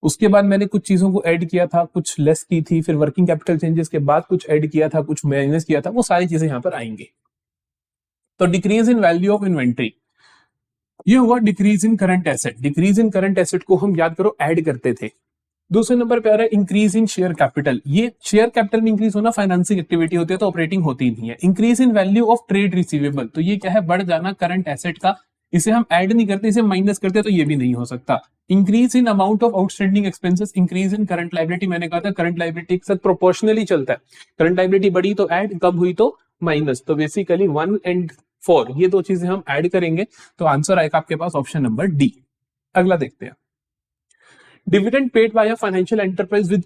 उसके बाद मैंने कुछ चीजों को ऐड किया था, कुछ लेस की थी, फिर वर्किंग कैपिटल चेंजेस के बाद कुछ ऐड किया था, कुछ माइनस किया था, वो सारी चीजें यहां पर आएंगी। तो decrease in value of inventory, ये हुआ decrease in current asset. Decrease in current asset को हम याद करो ऐड करते थे। दूसरे नंबर पे आ रहा है इंक्रीज इन शेयर कैपिटल। ये शेयर कैपिटल में इंक्रीज होना फाइनेंसिंग एक्टिविटी होती है, तो ऑपरेटिंग होती नहीं है। Increase in value of trade receivable, तो ये क्या है, बढ़ जाना करंट एसेट का, इसे हम ऐड नहीं करते, इसे माइनस करते, तो ये भी नहीं हो सकता। Increase in amount of outstanding expenses, increase in current liability, मैंने कहा था करंट लायबिलिटी के साथ प्रोपोर्शनली चलता है, करंट लायबिलिटी बढ़ी तो ऐड, कम हुई तो माइनस। तो बेसिकली 1 and 4 ये 2 चीजें हम ऐड करेंगे, तो आंसर आएगा आपके पास ऑप्शन नंबर डी। अगला देखते हैं, dividend paid by a financial enterprise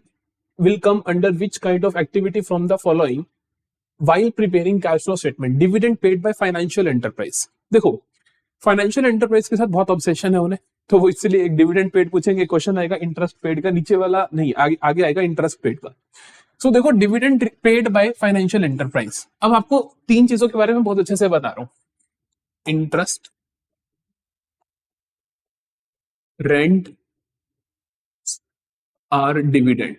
will come under which kind of activity from the following while preparing cash flow statement? Dividend paid by financial enterprise। देखो, financial enterprise के साथ बहुत obsession है उन्हें, तो वो इसलिए एक डिविडेंड पेड पूछेंगे, क्वेश्चन आएगा इंटरेस्ट पेड का, नीचे वाला नहीं, आगे आएगा इंटरेस्ट पेड का। सो देखो, dividend paid by financial enterprise, अब आपको 3 चीजों के बारे में बहुत अच्छे से बता रहा हूं, इंटरेस्ट, रेंट और डिविडेंड।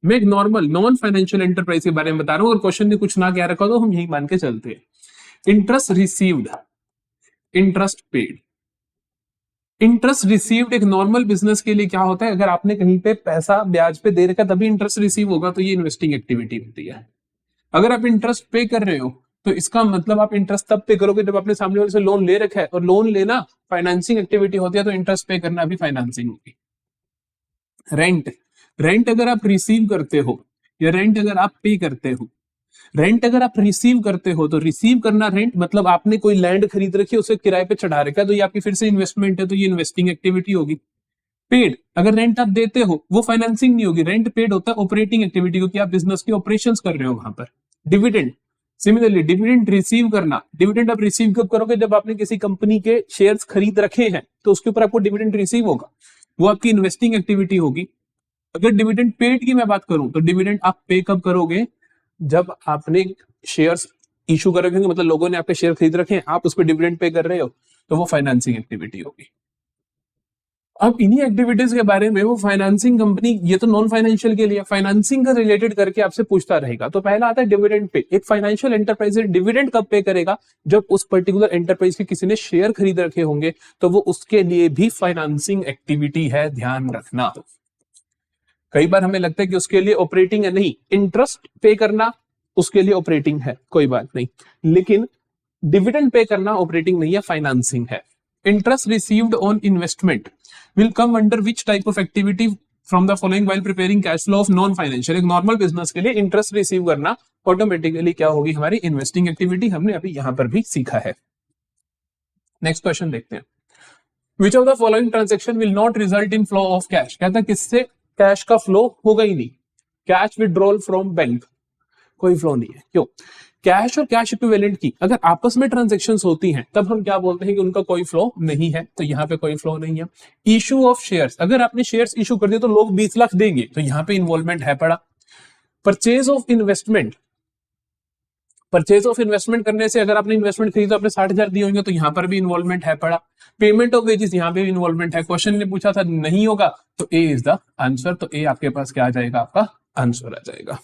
मैं एक नॉर्मल नॉन फाइनेंशियल एंटरप्राइज के बारे में बता रहा हूं, और क्वेश्चन ने कुछ ना क्या रखा तो हम यही मान के चलते हैं। Interest received, interest paid. Interest received एक नॉर्मल बिजनेस के लिए क्या होता है, अगर आपने कहीं पे पैसा ब्याज पे दे रखा तभी इंटरेस्ट रिसीव होगा, तो ये इन्वेस्टिंग एक्टिविटी होती है। अगर आप इंटरेस्ट पे कर रहे हो तो इसका मतलब आप इंटरेस्ट तब पे करोगे जब आपने सामने वाले से लोन ले रखा है, और लोन लेना फाइनेंसिंग एक्टिविटी होती है, तो इंटरेस्ट पे करना भी फाइनेंसिंग होगी। रेंट, रेंट अगर आप रिसीव करते हो या रेंट अगर आप पे करते हो, रेंट अगर आप रिसीव करते हो तो रिसीव करना रेंट, मतलब आपने कोई लैंड खरीद रखी है, उसे किराए पे चढ़ा रखा है, तो ये आपकी फिर से इन्वेस्टमेंट है, तो ये इन्वेस्टिंग एक्टिविटी होगी। पेड, अगर रेंट आप देते हो वो फाइनेंसिंग नहीं होगी, रेंट पेड होता है ऑपरेटिंग एक्टिविटी, क्योंकि आप बिजनेस के ऑपरेशंस कर रहे हो वहां पर। डिविडेंड, सिमिलरली डिविडेंड रिसीव करना, डिविडेंड आप रिसीव कब करोगे, जब आपने किसी कंपनी के शेयर्स खरीद रखे हैं तो उसके ऊपर आपको डिविडेंड रिसीव होगा, वो आपकी इन्वेस्टिंग एक्टिविटी होगी। अगर डिविडेंड पेड की मैं बात करूं तो डिविडेंड आप पे कब करोगे, जब आपने शेयर्स इशू कर रखे, मतलब लोगों ने आपके शेयर खरीद रखे हैं, आप उस पर डिविडेंड पे कर रहे हो, तो वो फाइनेंसिंग एक्टिविटी होगी। अब इन्हीं एक्टिविटीज के बारे में वो फाइनेंसिंग कंपनी, ये तो नॉन फाइनेंशियल के लिए, फाइनेंसिंग का रिलेटेड करके आपसे पूछता रहेगा। तो पहला आता है डिविडेंड पे। एक फाइनेंशियल एंटरप्राइज डिविडेंड कब पे करेगा? जब उस पर्टिकुलर एंटरप्राइज के किसी ने शेयर खरीद रखे होंगे, तो वो उसके लिए भी फाइनेंसिंग एक्टिविटी है, ध्यान रखना। कई बार हमें लगता है कि उसके लिए ऑपरेटिंग है, नहीं, इंटरेस्ट पे करना उसके लिए ऑपरेटिंग है, कोई बात नहीं, लेकिन डिविडेंड पे करना ऑपरेटिंग नहीं है, फाइनेंसिंग है। Interest received on investment will come under which type of activity from the following while preparing cash flow of non financial? एक नॉर्मल बिजनेस के लिए इंटरेस्ट रिसीव करना ऑटोमेटिकली क्या होगी? हमारी इन्वेस्टिंग एक्टिविटी। हमने अभी यहां पर भी सीखा है। नेक्स्ट क्वेश्चन देखते हैं। Which of the following transaction will not result in flow of cash? कहता है किससे कैश का फ्लो होगा ही नहीं? कैश विड्रॉल फ्रॉम बैंक, कोई फ्लो नहीं है। क्यों? कैश और कैश इक्विवेलेंट की अगर आपस में ट्रांजैक्शंस होती हैं तब हम क्या बोलते हैं कि उनका कोई फ्लो नहीं है, तो यहां पे कोई फ्लो नहीं है। इशू ऑफ शेयर्स, अगर आपने शेयर्स इशू कर दिए तो लोग 20 लाख देंगे, तो यहां पे इन्वॉल्वमेंट है पड़ा। Purchase of investment, purchase of investment करने से अगर आपने इन्वेस्टमेंट खरीदी तो आपने 60,000 दिए होंगे, तो यहां पर भी इन्वॉल्वमेंट है पड़ा। पेमेंट ऑफ वेजेस, यहां पे भी इन्वॉल्वमेंट है। क्वेश्चन ने पूछा था नहीं होगा, तो ए इज द आंसर। तो ए आपके पास क्या आ जाएगा? आपका आंसर आ जाएगा।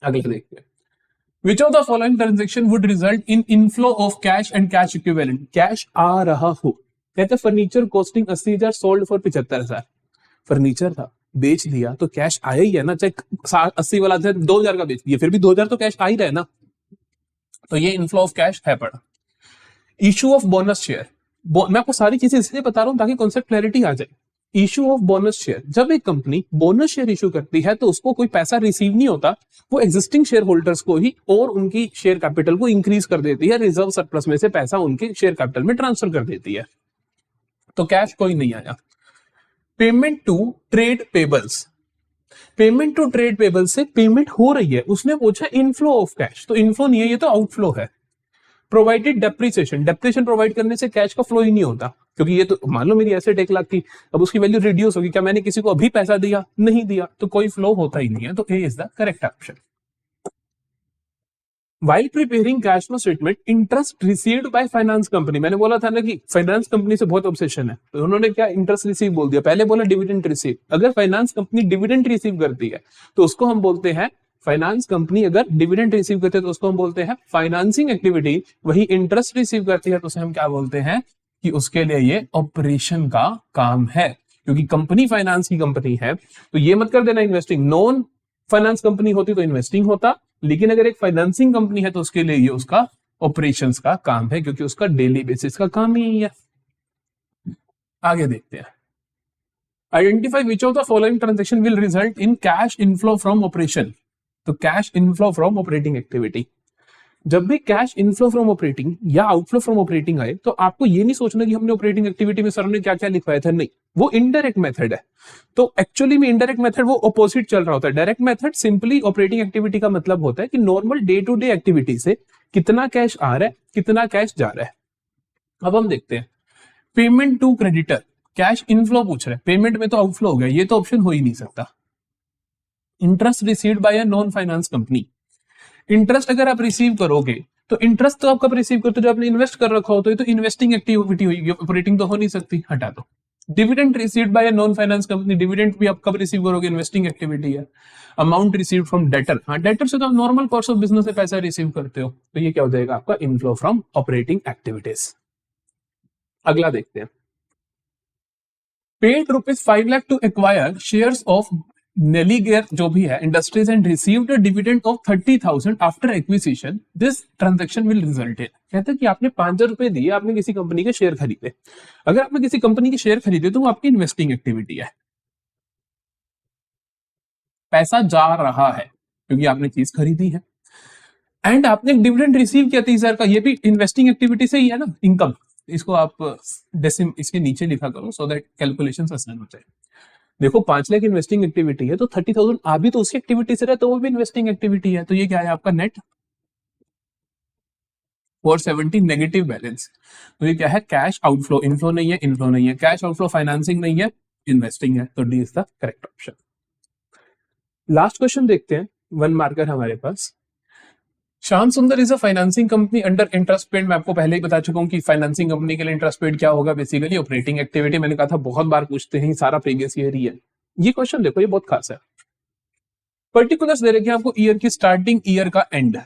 अगले देखते हैं। Which of the following transaction would result in inflow of cash and cash equivalent? Cash आ रहा हो। कहते furniture costing 80,000 sold for 75,000। Furniture था, बेच दिया तो कैश आया ही है ना, चाहे 80 वाला था 2,000 का बेच दिया, फिर भी 2,000 तो कैश आ ही रहा है ना, तो ये इनफ्लो ऑफ कैश है पड़ा। इशू ऑफ बोनस शेयर, मैं आपको सारी चीजें इसलिए बता रहा हूं ताकि कॉन्सेप्ट क्लैरिटी आ जाए। इशू ऑफ बोनस शेयर, जब एक कंपनी बोनस शेयर इशू करती है तो उसको कोई पैसा रिसीव नहीं होता, वो एग्जिस्टिंग शेयर होल्डर्स को ही और उनकी शेयर कैपिटल को इंक्रीज कर देती है, रिजर्व सरप्लस में से पैसा उनके शेयर कैपिटल में ट्रांसफर कर देती है, तो कैश कोई नहीं आया। Payment to trade payables, payment to trade payable से पेमेंट हो रही है, उसने पूछा इनफ्लो ऑफ कैश, तो इनफ्लो नहीं है, ये तो आउटफ्लो है। प्रोवाइडेड डेप्रिसिएशन, डेप्रिसिएशन प्रोवाइड करने से कैश का फ्लो ही नहीं होता, क्योंकि ये तो मान लो मेरी एसेट 1 लाख की, अब उसकी वैल्यू रिड्यूस होगी, क्या मैंने किसी को अभी पैसा दिया? नहीं दिया, तो कोई फ्लो होता ही नहीं है, तो A is the correct option. While preparing cash flow statement, interest received by finance company, मैंने बोला था ना कि फाइनेंस कंपनी से बहुत ऑब्सेशन है, तो उन्होंने क्या इंटरेस्ट रिसीव बोल दिया, पहले बोला डिविडेंड रिसीव। अगर फाइनेंस कंपनी डिविडेंड रिसीव करती है तो उसको हम बोलते हैं फाइनेंस कंपनी, अगर डिविडेंड रिसीव करते हैं तो उसको हम बोलते हैं फाइनेंसिंग एक्टिविटी। वही इंटरेस्ट रिसीव करती है तो उसे हम क्या बोलते हैं कि उसके लिए ये ऑपरेशन का काम है, क्योंकि कंपनी फाइनेंस की कंपनी है, तो ये मत कर देना इन्वेस्टिंग। नॉन फाइनेंस कंपनी होती तो इन्वेस्टिंग होता, लेकिन अगर एक फाइनेंसिंग कंपनी है तो उसके लिए ये उसका ऑपरेशंस का काम है, क्योंकि उसका डेली बेसिस का काम ही है। आगे देखते हैं। Identify which of the following transaction will result in cash inflow from operation. तो cash inflow from operating activity, जब भी कैश इनफ्लो फ्रॉम ऑपरेटिंग या आउटफ्लो फ्रॉम ऑपरेटिंग आए तो आपको ये नहीं सोचना कि हमने ऑपरेटिंग एक्टिविटी में सर ने क्या क्या लिखवाया था, नहीं, वो इनडायरेक्ट मेथड है। तो एक्चुअली में इनडायरेक्ट मेथड वो ऑपोजिट चल रहा होता है। Direct method simply operating activity का मतलब होता है कि normal day to day activity से कितना कैश आ रहा है, कितना कैश जा रहा है। अब हम देखते हैं payment to creditor, cash inflow पूछ रहे हैं, पेमेंट में तो आउटफ्लो हो गया, ये तो ऑप्शन हो ही नहीं सकता। Interest received by a non finance company, interest अगर आप रिसीव करोगे तो इंटरेस्ट तो आप कब रिसीव करते हो, जो आपने इन्वेस्ट कर रखा हो, तो ये तो इन्वेस्टिंग एक्टिविटी हुई, ऑपरेटिंग तो हो नहीं सकती, हटा दो। Dividend received by a non finance company, dividend भी आप कब रिसीव करोगे, इन्वेस्टिंग एक्टिविटी है। अमाउंट रिसीव्ड फ्रॉम डेटर, हाँ डेटर से तो आप नॉर्मल कोर्स ऑफ बिजनेस से पैसा रिसीव करते हो, तो ये क्या हो जाएगा आपका इनफ्लो फ्रॉम ऑपरेटिंग एक्टिविटीज। अगला देखते हैं। Paid ₹5 lakh to acquire shares of नेलीगेयर जो भी है industries and received a dividend of 30,000 after acquisition, this transaction will result in. कहते हैं कि आपने 5,000 रुपए दिए, आपने किसी कंपनी के शेयर खरीदे। अगर आपने किसी कंपनी के शेयर खरीदे तो वो आपकी इन्वेस्टिंग एक्टिविटी है, पैसा जा रहा है क्योंकि आपने चीज खरीदी है, एंड आपने डिविडेंड रिसीव किया 30,000 का, ये भी इन्वेस्टिंग एक्टिविटी से ही है ना, इनकम। इसको आप डेसिम इसके नीचे लिखा करो सो दैट कैलकुलेशन आसान हो जाए। देखो 5 लाख इन्वेस्टिंग एक्टिविटी है तो 30,000 आ भी तो उसी एक्टिविटी से रहा, तो वो भी इन्वेस्टिंग एक्टिविटी है, तो ये क्या है आपका नेट 470 नेगेटिव बैलेंस। तो ये क्या है कैश आउटफ्लो, इनफ्लो नहीं है, इनफ्लो नहीं है, कैश आउटफ्लो फाइनेंसिंग नहीं है, इन्वेस्टिंग है, तो D is the correct option. Last question देखते हैं, 1 मार्कर हमारे पास। श्याम सुंदर is a financing company under interest paid. मैं आपको पहले ही बता चुका हूँ कि फाइनेंसिंग कंपनी के लिए इंटरेस्ट पेड क्या होगा, बेसिकली ऑपरेटिंग एक्टिविटी। मैंने कहा था बहुत बार पूछते हैं, सारा प्रीवियस ईयर ही है। ये क्वेश्चन देखो, ये बहुत खास है। पर्टिकुलर्स दे रखे हैं आपको, ईयर की स्टार्टिंग, ईयर का एंड,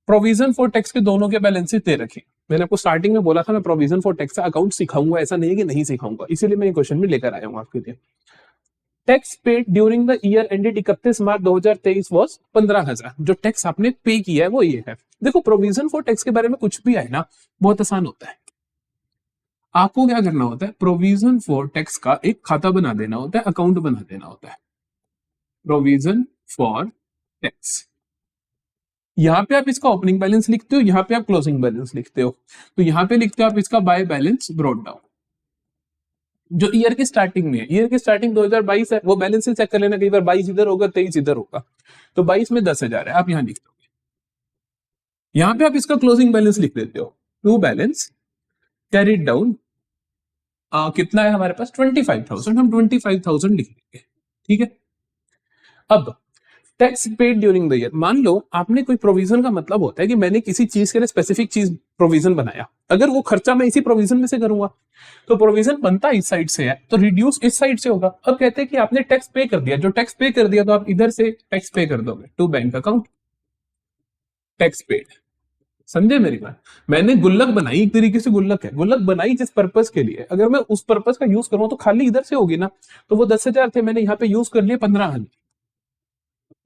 प्रोविजन फॉर टैक्स के दोनों के बैलेंसेस दे रखे। मैंने आपको स्टार्टिंग में बोला था मैं प्रोविजन फॉर टैक्स का अकाउंट सिखाऊंगा, ऐसा नहीं है कि नहीं सिखाऊंगा, इसीलिए मैं ये क्वेश्चन भी लेकर आया हूँ आपके लिए। Tax paid during the year ended 31 मार्च 2023 वाज 15,000। जो टैक्स आपने पे किया है वो ये है। देखो, प्रोविजन फॉर टैक्स के बारे में कुछ भी आए ना, बहुत आसान होता है। आपको क्या करना होता है, प्रोविजन फॉर टैक्स का एक खाता बना देना होता है, अकाउंट बना देना होता है, प्रोविजन फॉर टैक्स। यहाँ पे आप इसका ओपनिंग बैलेंस लिखते हो, यहाँ पे आप क्लोजिंग बैलेंस लिखते हो। तो यहाँ पे लिखते हो आप इसका बाय बैलेंस ब्रॉट डाउन। जो ईयर की स्टार्टिंग में है, ईयर की स्टार्टिंग 2022 है, वो बैलेंस चेक कर लेना, कई बार 22 इधर होगा 23 इधर होगा। तो 22 में 10,000 है, आप यहाँ लिख दोगे। यहाँ पे आप इसका क्लोजिंग बैलेंस लिख देते हो, टू बैलेंस कैरिड डाउन। कितना है हमारे पास, 25,000, हम 25,000 लिख देंगे, ठीक है। अब tax paid during the year, मान लो आपने कोई प्रोविजन का मतलब होता है कि मैंने किसी चीज के लिए स्पेसिफिक चीज प्रोविजन बनाया, अगर वो खर्चा मैं इसी प्रोविजन में से करूंगा तो प्रोविजन बनता इस साइड से है तो रिड्यूस इस साइड से होगा। अब कहते हैं कि आपने टैक्स पे कर दिया, जो टैक्स पे कर दिया तो आप इधर से टैक्स पे कर दोगे to bank account tax paid. समझे मेरी बात? मैंने गुल्लक बनाई, एक तरीके से गुल्लक है, गुल्लक बनाई जिस पर्पस के लिए, अगर मैं उस पर्पस का यूज करूं तो खाली इधर से होगी ना। तो वो 10,000 थे, मैंने यहाँ पे यूज कर लिए 15,000।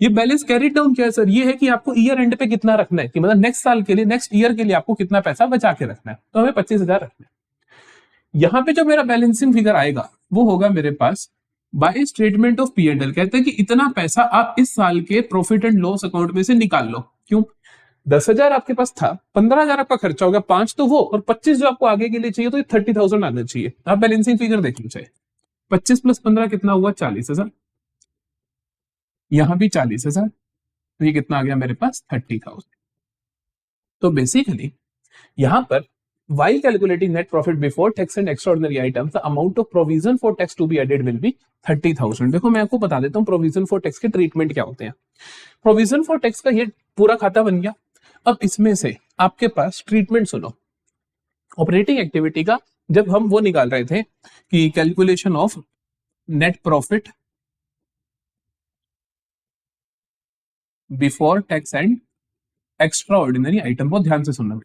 ये बैलेंस कैरी डाउन क्या है सर, ये है कि आपको ईयर एंड पे कितना रखना है, कि मतलब नेक्स्ट साल के लिए, नेक्स्ट ईयर के लिए आपको कितना पैसा बचा के रखना है। तो हमें 25,000 रखना है। यहाँ पे जो मेरा बैलेंसिंग फिगर आएगा वो होगा मेरे पास बाय स्टेटमेंट ऑफ P&L। कहते हैं कि इतना पैसा आप इस साल के प्रॉफिट एंड लॉस अकाउंट में से निकाल लो। क्यों? 10,000 आपके पास था, 15,000 आपका खर्चा हो गया, 5 तो वो और 25 जो आपको आगे के लिए चाहिए, तो ये 30,000 आना चाहिए। आप बैलेंसिंग फिगर देख लीजिए, 25 प्लस 15 कितना हुआ, 40,000। यहां भी 40,000, तो ये कितना आ गया मेरे पास, 30,000। तो बेसिकली यहां पर while calculating net profit before tax and extraordinary items, the amount of provision for tax to be added will be 30,000। देखो मैं आपको बता देता हूँ प्रोविजन फॉर टैक्स के ट्रीटमेंट क्या होते हैं। प्रोविजन फॉर टैक्स का ये पूरा खाता बन गया। अब इसमें से आपके पास ट्रीटमेंट सुनो, ऑपरेटिंग एक्टिविटी का जब हम वो निकाल रहे थे कि calculation of net profit before tax and extra ordinary item, बहुत ध्यान से सुनना।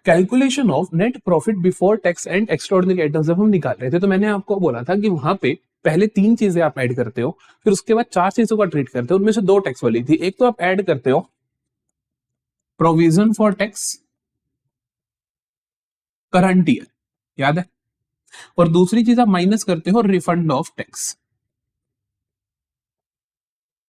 Calculation of net profit before tax and extraordinary items जब हम निकाल रहे थे तो मैंने आपको बोला था कि वहां पे पहले 3 चीजें आप ऐड करते हो, फिर उसके बाद 4 चीजों का ट्रीट करते हो, उनमें से 2 टैक्स वाली थी। एक तो आप ऐड करते हो provision for tax current year, याद है, और दूसरी चीज आप माइनस करते हो रिफंड ऑफ टैक्स।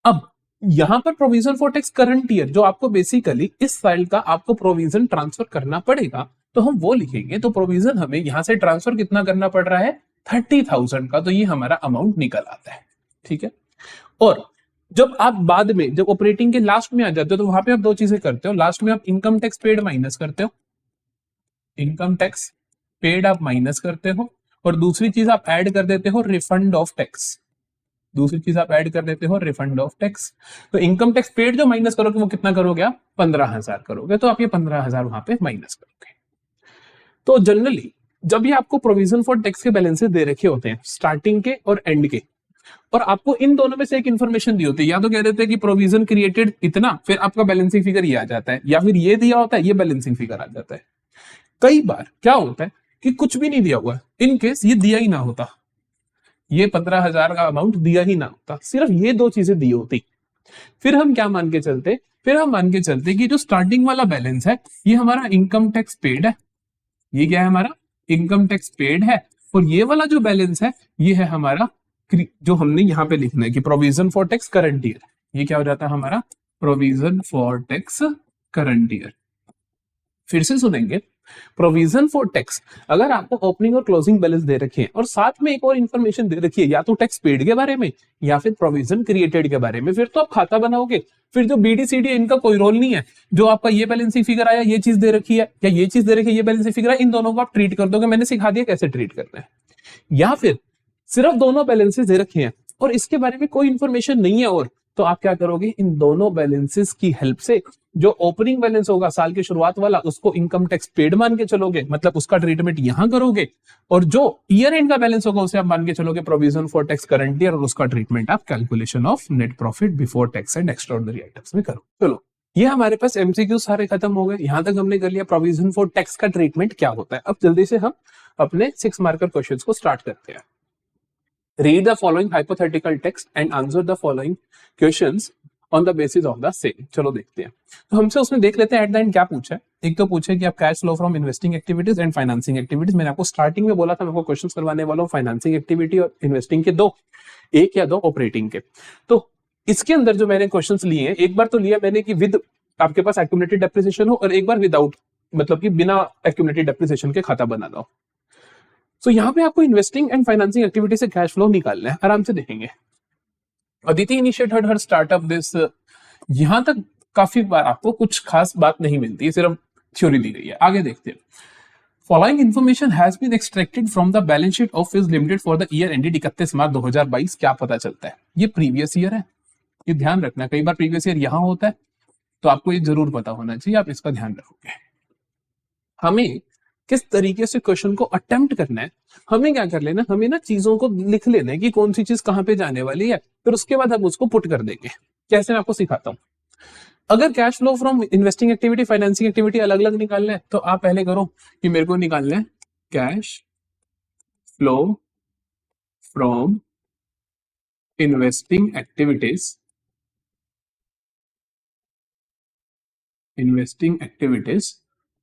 अब यहां पर provision for tax current year, जो आपको बेसिकली इस साल का आपको प्रोविजन ट्रांसफर करना पड़ेगा, तो हम वो लिखेंगे। तो प्रोविजन हमें यहां से ट्रांसफर कितना करना पड़ रहा है, 30,000 का, तो ये हमारा अमाउंट निकल आता है, ठीक है। और जब आप बाद में जब ऑपरेटिंग के लास्ट में आ जाते हो तो वहां पे आप 2 चीजें करते हो। लास्ट में आप इनकम टैक्स पेड माइनस करते हो, इनकम टैक्स पेड आप माइनस करते हो, और दूसरी चीज आप ऐड कर देते हो रिफंड ऑफ टैक्स, दूसरी चीज आप ऐड कर देते हो रिफंड ऑफ टैक्स। तो इनकम टैक्स पेड जो माइनस करोगे वो कितना करोगे आप, 15,000 करोगे, तो आप ये 15,000 वहां पे माइनस करोगे। तो जनरली जब भी आपको प्रोविजन फॉर टैक्स के बैलेंसेस दे रखे होते हैं स्टार्टिंग के और एंड के, और आपको इन दोनों में से एक इंफॉर्मेशन दी होती है, या तो कह देते हैं कि प्रोविजन क्रिएटेड इतना, फिर आपका बैलेंसिंग फिगर ये आ जाता है, या फिर ये दिया होता है, ये बैलेंसिंग फिगर आ जाता है। कई बार क्या होता है कि कुछ भी नहीं दिया हुआ, इन केस ये दिया ही ना होता, ये 15,000 का अमाउंट दिया ही ना होता, सिर्फ ये 2 चीजें दी होती, फिर हम क्या मान के चलते, फिर हम मान के चलते कि जो स्टार्टिंग वाला बैलेंस है ये हमारा इनकम टैक्स पेड है, ये क्या है हमारा इनकम टैक्स पेड है, और ये वाला जो बैलेंस है ये है हमारा जो हमने यहाँ पे लिखना है कि provision for tax current year. ये क्या हो जाता है हमारा provision for tax current year. फिर से सुनेंगे, प्रोविजन फॉर टैक्स अगर आपको ओपनिंग और क्लोजिंग बैलेंस दे रखे हैं और साथ में एक और इंफॉर्मेशन दे रखी है, या तो टैक्स पेड के बारे में या फिर प्रोविजन क्रिएटेड के बारे में, फिर तो आप खाता बनाओगे। फिर जो BD/CD है इनका कोई रोल नहीं है, जो आपका ये बैलेंसिंग फिगर आया, ये चीज दे रखी है, या ये चीज दे रखी है, ये बैलेंसिंग फिगर है, इन दोनों को आप ट्रीट कर दोगे। मैंने सिखा दिया कैसे ट्रीट करना है। या फिर सिर्फ दोनों बैलेंसेस दे रखे हैं और इसके बारे में कोई इंफॉर्मेशन नहीं है, और तो आप क्या करोगे, इन दोनों बैलेंसेस की हेल्प से जो ओपनिंग बैलेंस होगा साल की शुरुआत वाला, उसको इनकम टैक्स पेड मान के चलोगे, मतलब उसका ट्रीटमेंट यहां करोगे, और जो ईयर एंड का बैलेंस होगा उसे आप मान के चलोगे provision for tax current year, और उसका ट्रीटमेंट आप calculation of net profit before tax and extraordinary items में करो। चलो, ये हमारे पास एमसीक्यू सारे खत्म हो गए। यहां तक हमने कर लिया प्रोविजन फॉर टैक्स का ट्रीटमेंट क्या होता है। अब जल्दी से हम अपने 6 मार्कर क्वेश्चंस को स्टार्ट करते हैं। Read the following hypothetical text and answer the following questions on the basis of the same. चलो देखते हैं। तो हमसे उसने देख लेते हैं एट द एंड क्या पूछा है। एक तो पूछे कि आप cash flow from investing activities and financing activities. मैंने आपको स्टार्टिंग में बोला था मैं आपको क्वेश्चंस करवाने वाला हूं फाइनेंसिंग एक्टिविटी और इन्वेस्टिंग के दो, एक या दो ऑपरेटिंग के। तो इसके अंदर जो मैंने क्वेश्चंस लिए हैं, एक बार तो लिया मैंने कि विद आपके पास एक्यूमुलेटेड डेप्रिसिएशन हो, और एक बार विदाउट, मतलब कि बिना एक्यूमुलेटेड डेप्रिसिएशन के खाता बना दो। तो यहाँ पे आपको इन्वेस्टिंग एंड फाइनेंसिंग एक्टिविटी से कैश फ्लो निकालना है, आराम से देखेंगे। Aditi initiated her startup this, यहां तक काफी बार आपको कुछ खास बात नहीं मिलती है, सिर्फ थ्योरी दी गई है। आगे देखते हैं। Following information has been extracted from the balance sheet of Fizz limited for the year ended 31 March 2022। क्या पता चलता है? ये प्रीवियस ईयर है, ये ध्यान रखना। कई बार प्रीवियस ईयर यहां होता है, तो आपको ये जरूर पता होना चाहिए, आप इसका ध्यान रखोगे। हमें किस तरीके से क्वेश्चन को अटेम्प्ट करना है, हमें क्या कर लेना, हमें ना चीजों को लिख लेना है कि कौन सी चीज कहां पे जाने वाली है, फिर उसके बाद हम उसको पुट कर देंगे। कैसे मैं आपको सिखाता हूं। अगर cash flow from investing activity financing activity अलग अलग निकालना है, तो आप पहले करो कि मेरे को निकालना है cash flow from investing activities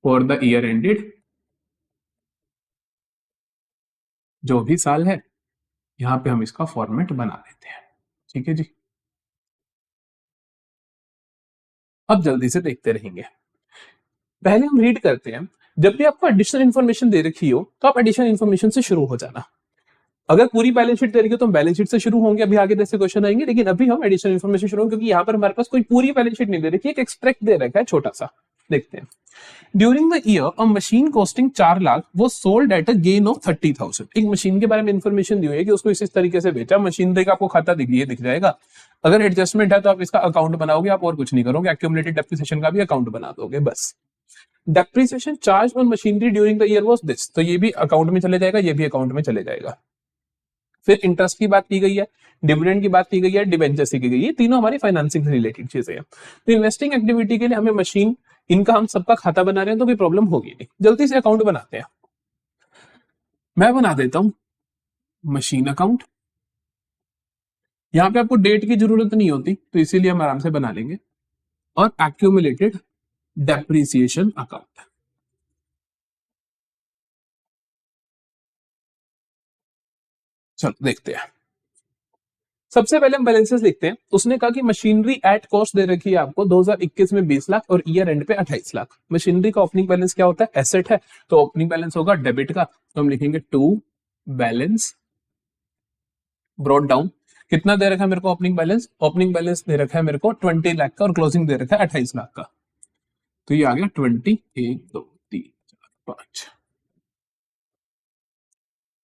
for the year ended, जो भी साल है, यहां पे हम इसका फॉर्मेट बना देते हैं। ठीक है जी। अब जल्दी से देखते रहेंगे। पहले हम रीड करते हैं। जब भी आपको एडिशनल इन्फॉर्मेशन दे रखी हो, तो आप एडिशनल इन्फॉर्मेशन से शुरू हो जाना। अगर पूरी बैलेंस शीट दे रखी हो तो हम बैलेंस शीट से शुरू होंगे, अभी आगे जैसे क्वेश्चन आएंगे, लेकिन अभी हम एडिशनल इन्फॉर्मेशन शुरू होंगे, क्योंकि यहाँ पर हमारे पास कोई पूरी बैलेंस शीट नहीं दे रखी है, एक एक्सट्रैक्ट दे रखा है छोटा सा। देखते हैं। During the year a machine costing 4 lakh was sold at a gain of 30,000। एक मशीन के बारे में इन्फॉर्मेशन दी हुई है कि उसको इस तरीके से बेचा। मशीनरी का आपको खाता दिख जाएगा। अगर एडजस्टमेंट है तो आप इसका अकाउंट बनाओगे, आप और कुछ नहीं करोगे, एक्यूमुलेटेड डेप्रिसिएशन का भी अकाउंट बना दोगे बस। Depreciation charge on machinery during the year was this, तो ये भी अकाउंट में चले जाएगा, ये भी अकाउंट में चले जाएगा। फिर इंटरेस्ट की बात की गई है, डिविडेंड की बात की गई है, डिबेंचर की गई है, तीनों हमारी फाइनेंसिंग से रिलेटेड चीजें हैं। तो इन्वेस्टिंग एक्टिविटी के लिए हमें मशीन, इनका हम सबका खाता बना रहे हैं, तो कोई प्रॉब्लम होगी नहीं। जल्दी से अकाउंट बनाते हैं। मैं बना देता हूं मशीन अकाउंट। यहां पे आपको डेट की जरूरत नहीं होती, तो इसीलिए हम आराम से बना लेंगे। और एक्यूमुलेटेड डेप्रिसिएशन अकाउंट। चलो देखते हैं। सबसे पहले हम बैलेंसेस लिखते हैं। उसने कहा कि मशीनरी एट कॉस्ट दे रखी है आपको 2021 में 20 लाख और ईयर एंड पे 28 लाख। मशीनरी का ओपनिंग बैलेंस क्या होता है? एसेट है, तो ओपनिंग बैलेंस होगा डेबिट का, तो हम लिखेंगे टू बैलेंस ब्रॉट डाउन। कितना दे रखा है मेरे को ओपनिंग बैलेंस? ओपनिंग बैलेंस दे रखा है मेरे को 20 लाख का, और क्लोजिंग दे रखा है 28 लाख का। तो ये आ गया 20, 1 2 3 4 5।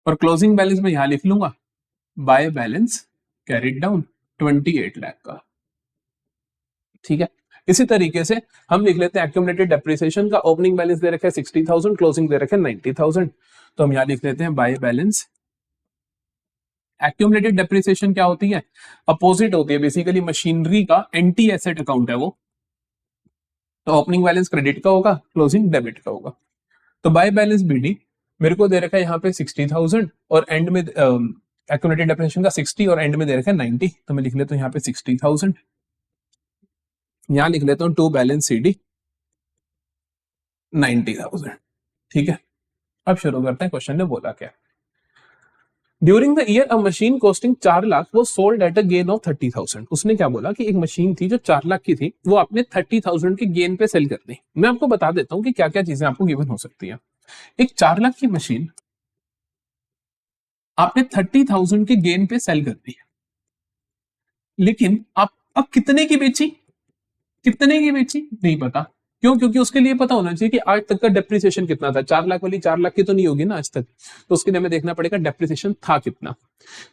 और क्लोजिंग बैलेंस में यहां लिख लूंगा by balance carried down 28 lakh का। ठीक है। इसी तरीके से हम लिख लेते हैं एक्यूमुलेटेड डेप्रिसिएशन का ओपनिंग बैलेंस दे रखा है 60,000, क्लोजिंग दे रखा है 90,000, तो हम यहां लिख लेते हैं बाय बैलेंस। एक्यूमुलेटेड डेप्रिसिएशन क्या होती है? अपोजिट होती है, बेसिकली मशीनरी का एंटी एसेट अकाउंट है वो। तो ओपनिंग बैलेंस क्रेडिट का होगा, क्लोजिंग डेबिट का होगा। तो बाय बैलेंस बीडी मेरे को दे रखा है यहाँ पे 60,000 और एंड में एक्यूमुलेटेड डेप्रिसिएशन का 60 और एंड में दे रखा है 90, तो मैं लिख लेता हूँ यहाँ पे 60,000। यहां लिख लेता हूं टू बैलेंस सीडी 90,000। ठीक है। अब शुरू करते हैं। क्वेश्चन ने बोला क्या? During the year a machine costing 4 lakh was sold at a gain of 30,000। उसने क्या बोला कि एक मशीन थी जो 4 लाख की थी, वो आपने 30,000 के गेन पे सेल कर दी। मैं आपको बता देता हूं कि क्या क्या चीजें आपको गिवन हो सकती है। एक 4 लाख की मशीन आपने 30,000 के गेन पे सेल कर दी, लेकिन आप अब कितने की बेची? कितने की बेची नहीं पता, क्यों? क्योंकि उसके लिए पता होना चाहिए कि आज तक का डेप्रिसिएशन कितना था। 4 लाख वाली 4 लाख की तो नहीं होगी ना आज तक, तो उसके लिए हमें देखना पड़ेगा डेप्रिसिएशन था कितना।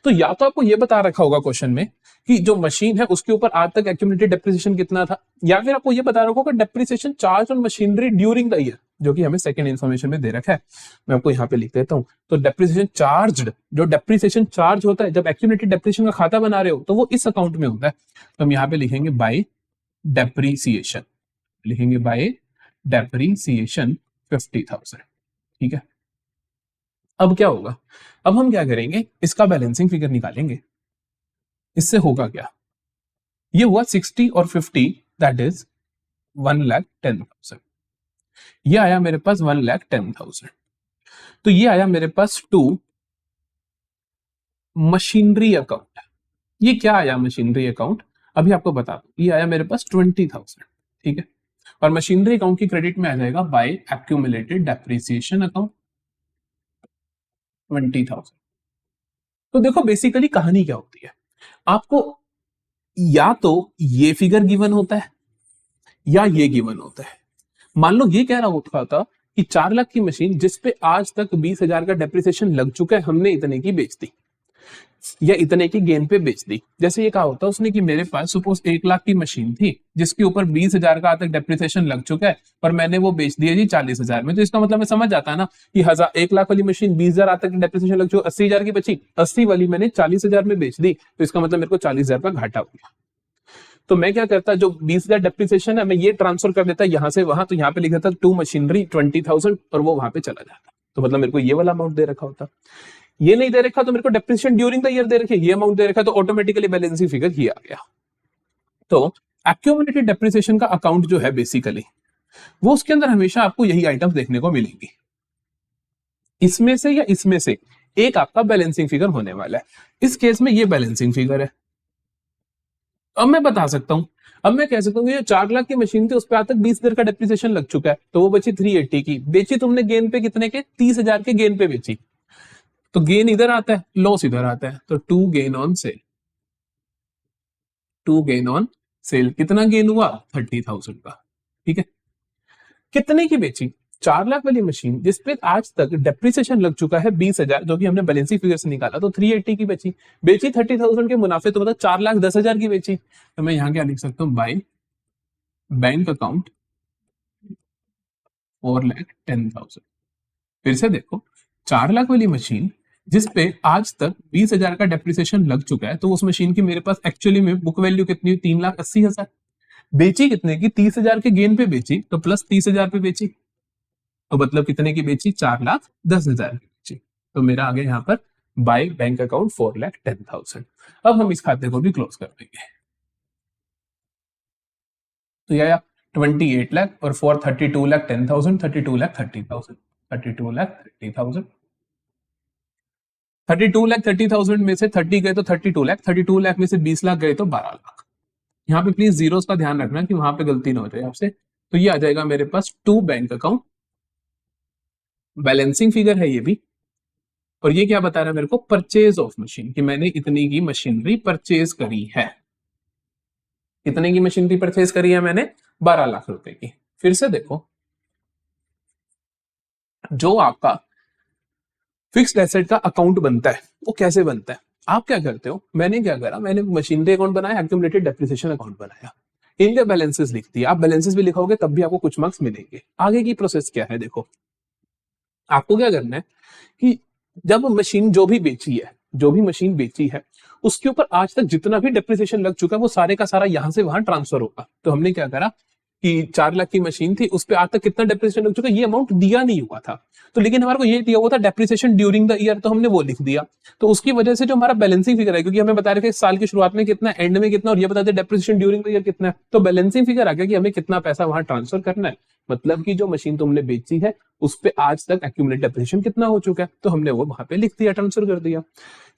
तो या तो आपको ये बता रखा होगा क्वेश्चन में कि जो मशीन है उसके ऊपर आज तक एक्यूमुलेटेड डेप्रिसिएशन कितना था, या फिर आपको ये बता रखा होगा depreciation charge on machinery during the year, जो कि हमें सेकंड इन्फॉर्मेशन में दे रखा है। मैं आपको यहाँ पे लिख देता हूँ। तो डेप्रिसिएशन चार्ज, जो डेप्रिसिएशन चार्ज होता है जब एक्यूमुलेटेड डेप्रिसिएशन का खाता बना रहे हो तो वो इस अकाउंट में होता है। तो हम यहाँ पे लिखेंगे बाय डेप्रिसिएशन, लिखेंगे बाय डेप्रिसिएशन 50,000। ठीक है, अब क्या होगा, अब हम क्या करेंगे, इसका बैलेंसिंग फिगर निकालेंगे। इससे होगा क्या, ये हुआ 60 और 50, दैट इज 1,10,000। ये आया मेरे पास 1,10,000। तो ये आया मेरे पास टू मशीनरी अकाउंट। ये क्या आया मशीनरी अकाउंट, अभी आपको बता दूं, ये आया मेरे पास 20,000। ठीक है, और मशीनरी अकाउंट की क्रेडिट में आ जाएगा बाय एक्यूमुलेटेड डेप्रिसिएशन अकाउंट 20,000। तो देखो बेसिकली कहानी क्या होती है, आपको या तो ये फिगर गिवन होता है या ये गिवन होता है। मान लो ये कह रहा होता था कि 4 लाख की मशीन जिसपे आज तक 20,000 का डेप्रिसिएशन लग चुका है, हमने इतने की बेच दी या इतने की गेन पे बेच दी। जैसे ये कहा होता उसने कि मेरे पास सपोज 1 लाख की मशीन थी जिसके ऊपर 20,000 का आज तक डेप्रिसिएशन लग चुका है, पर मैंने वो बेच दिया जी 40,000 में। तो इसका मतलब मैं समझ जाता है ना कि 1 लाख वाली मशीन 20,000 आज तक डेप्रिसिएशन लग चुका, 80,000 की बची, 80 वाली मैंने 40,000 में बेच दी, तो इसका मतलब मेरे को 40,000 का घाटा हो गया। तो मैं क्या करता, जो 20,000 डेप्रिसिएशन है मैं ये ट्रांसफर कर देता यहाँ से वहां, तो यहाँ पे लिख देता टू मशीनरी 20,000 और वो वहां पे चला जाता। तो मतलब मेरे को ये वाला अमाउंट दे रखा होता। ये नहीं दे रखा तो मेरे को डेप्रिसिएशन ड्यूरिंग द ईयर दे रखे, ये अमाउंट दे रखा, तो ऑटोमेटिकली बैलेंसिंग फिगर ये आ गया। तो एक्यूमुलेटेड डेप्रिसिएशन का अकाउंट जो है बेसिकली वो उसके अंदर हमेशा आपको यही आइटम्स देखने को मिलेंगी। इसमें से या इसमें से एक आपका बैलेंसिंग फिगर होने वाला है। इस केस में ये बैलेंसिंग फिगर है। अब मैं बता सकता हूं, अब मैं कह सकता हूँ ये 4 लाख की मशीन थी, उस पर आज तक 20,000 का डेप्रिसिएशन लग चुका है, तो वो बची 380 की, बेची तुमने गेन पे कितने के, 30,000 के गेन पे बेची, तो गेन इधर आता है, लॉस इधर आता है, तो to gain on sale, to gain on sale कितना गेन हुआ, 30,000 का। ठीक है, कितने की बेची, 4 लाख वाली मशीन जिसपे आज तक डेप्रिसिएशन लग चुका है 20,000, जो कि हमने बैलेंसिंग फिगर से निकाला, तो 380 की बेची, बेची 30,000 के मुनाफे, तो मतलब 4,10,000 की बेची। तो मैं यहाँ क्या लिख सकता हूँ, बाय बैंक अकाउंट 4,10,000। फिर से देखो, 4 लाख वाली मशीन जिसपे आज तक 20,000 का डेप्रिसिएशन लग चुका है, तो उस मशीन की मेरे पास एक्चुअली में बुक वैल्यू कितनी हुई, 3,80,000। बेची कितने की, 30,000 के गेन पे बेची, तो प्लस 30,000 पे बेची, तो मतलब कितने की बेची, 4,10,000 की बेची। तो मेरा आ गया यहाँ पर बाय बैंक अकाउंट 4,10,000। अब हम इस खाते को भी क्लोज कर देंगे। तो यह 28 लाख और 4,32,10,000, 32,30,000, 32,30,000, 32,30,000 में से 30 गए तो 32 लाख, 32 लाख में से 20 लाख गए तो 12 लाख। यहाँ पे प्लीज जीरोस का ध्यान रखना कि वहां पे गलती ना हो जाए आपसे। तो ये आ जाएगा मेरे पास to bank account, balancing figure है ये भी, और ये क्या बता रहा है मेरे को, परचेज ऑफ मशीन, कि मैंने इतनी की मशीनरी परचेज करी है। कितने की मशीनरी परचेज करी है मैंने, 12 लाख रुपए की। फिर से देखो, जो आपका फिक्स्ड एसेट का अकाउंट बनता है वो कैसे बनता है, आप क्या करते हो, मैंने क्या करा, मैंने मशीनरी अकाउंट बनाया, एक्यूमुलेटेड डेप्रिसिएशन अकाउंट बनाया, इनके बैलेंसेस लिख दिए। आप बैलेंसेस भी लिखोगे तब भी आपको कुछ मार्क्स मिलेंगे। आगे की प्रोसेस क्या है, देखो आपको क्या करना है कि जब मशीन जो भी बेची है, जो भी मशीन बेची है, उसके ऊपर आज तक जितना भी डेप्रिसिएशन लग चुका है वो सारे का सारा यहां से वहां ट्रांसफर होगा। तो हमने क्या करा कि 4 लाख की मशीन थी, उस पर आज तक कितना डेप्रिसिएशन लग चुका है, ये अमाउंट दिया नहीं हुआ था, तो लेकिन हमारे को ये दिया हुआ था डेप्रिसिएशन ड्यूरिंग द ईयर, तो हमने वो लिख दिया। तो उसकी वजह से जो हमारा बैलेंसिंग फिगर है, क्योंकि हमें बता रहे थे साल की शुरुआत में कितना, एंड में कितना, और ये बताते डेप्रिसिएशन ड्यूरिंग द ईयर कितना है, तो बैलेंसिंग फिगर आ गया कि हमें कितना पैसा वहां ट्रांसफर करना है। मतलब कि जो मशीन तुमने बेची है उस पे आज तक एक्यूमुलेटेड डेप्रिसिएशन कितना हो चुका है, तो हमने वो वहां पे लिख दिया, ट्रांसफर कर दिया।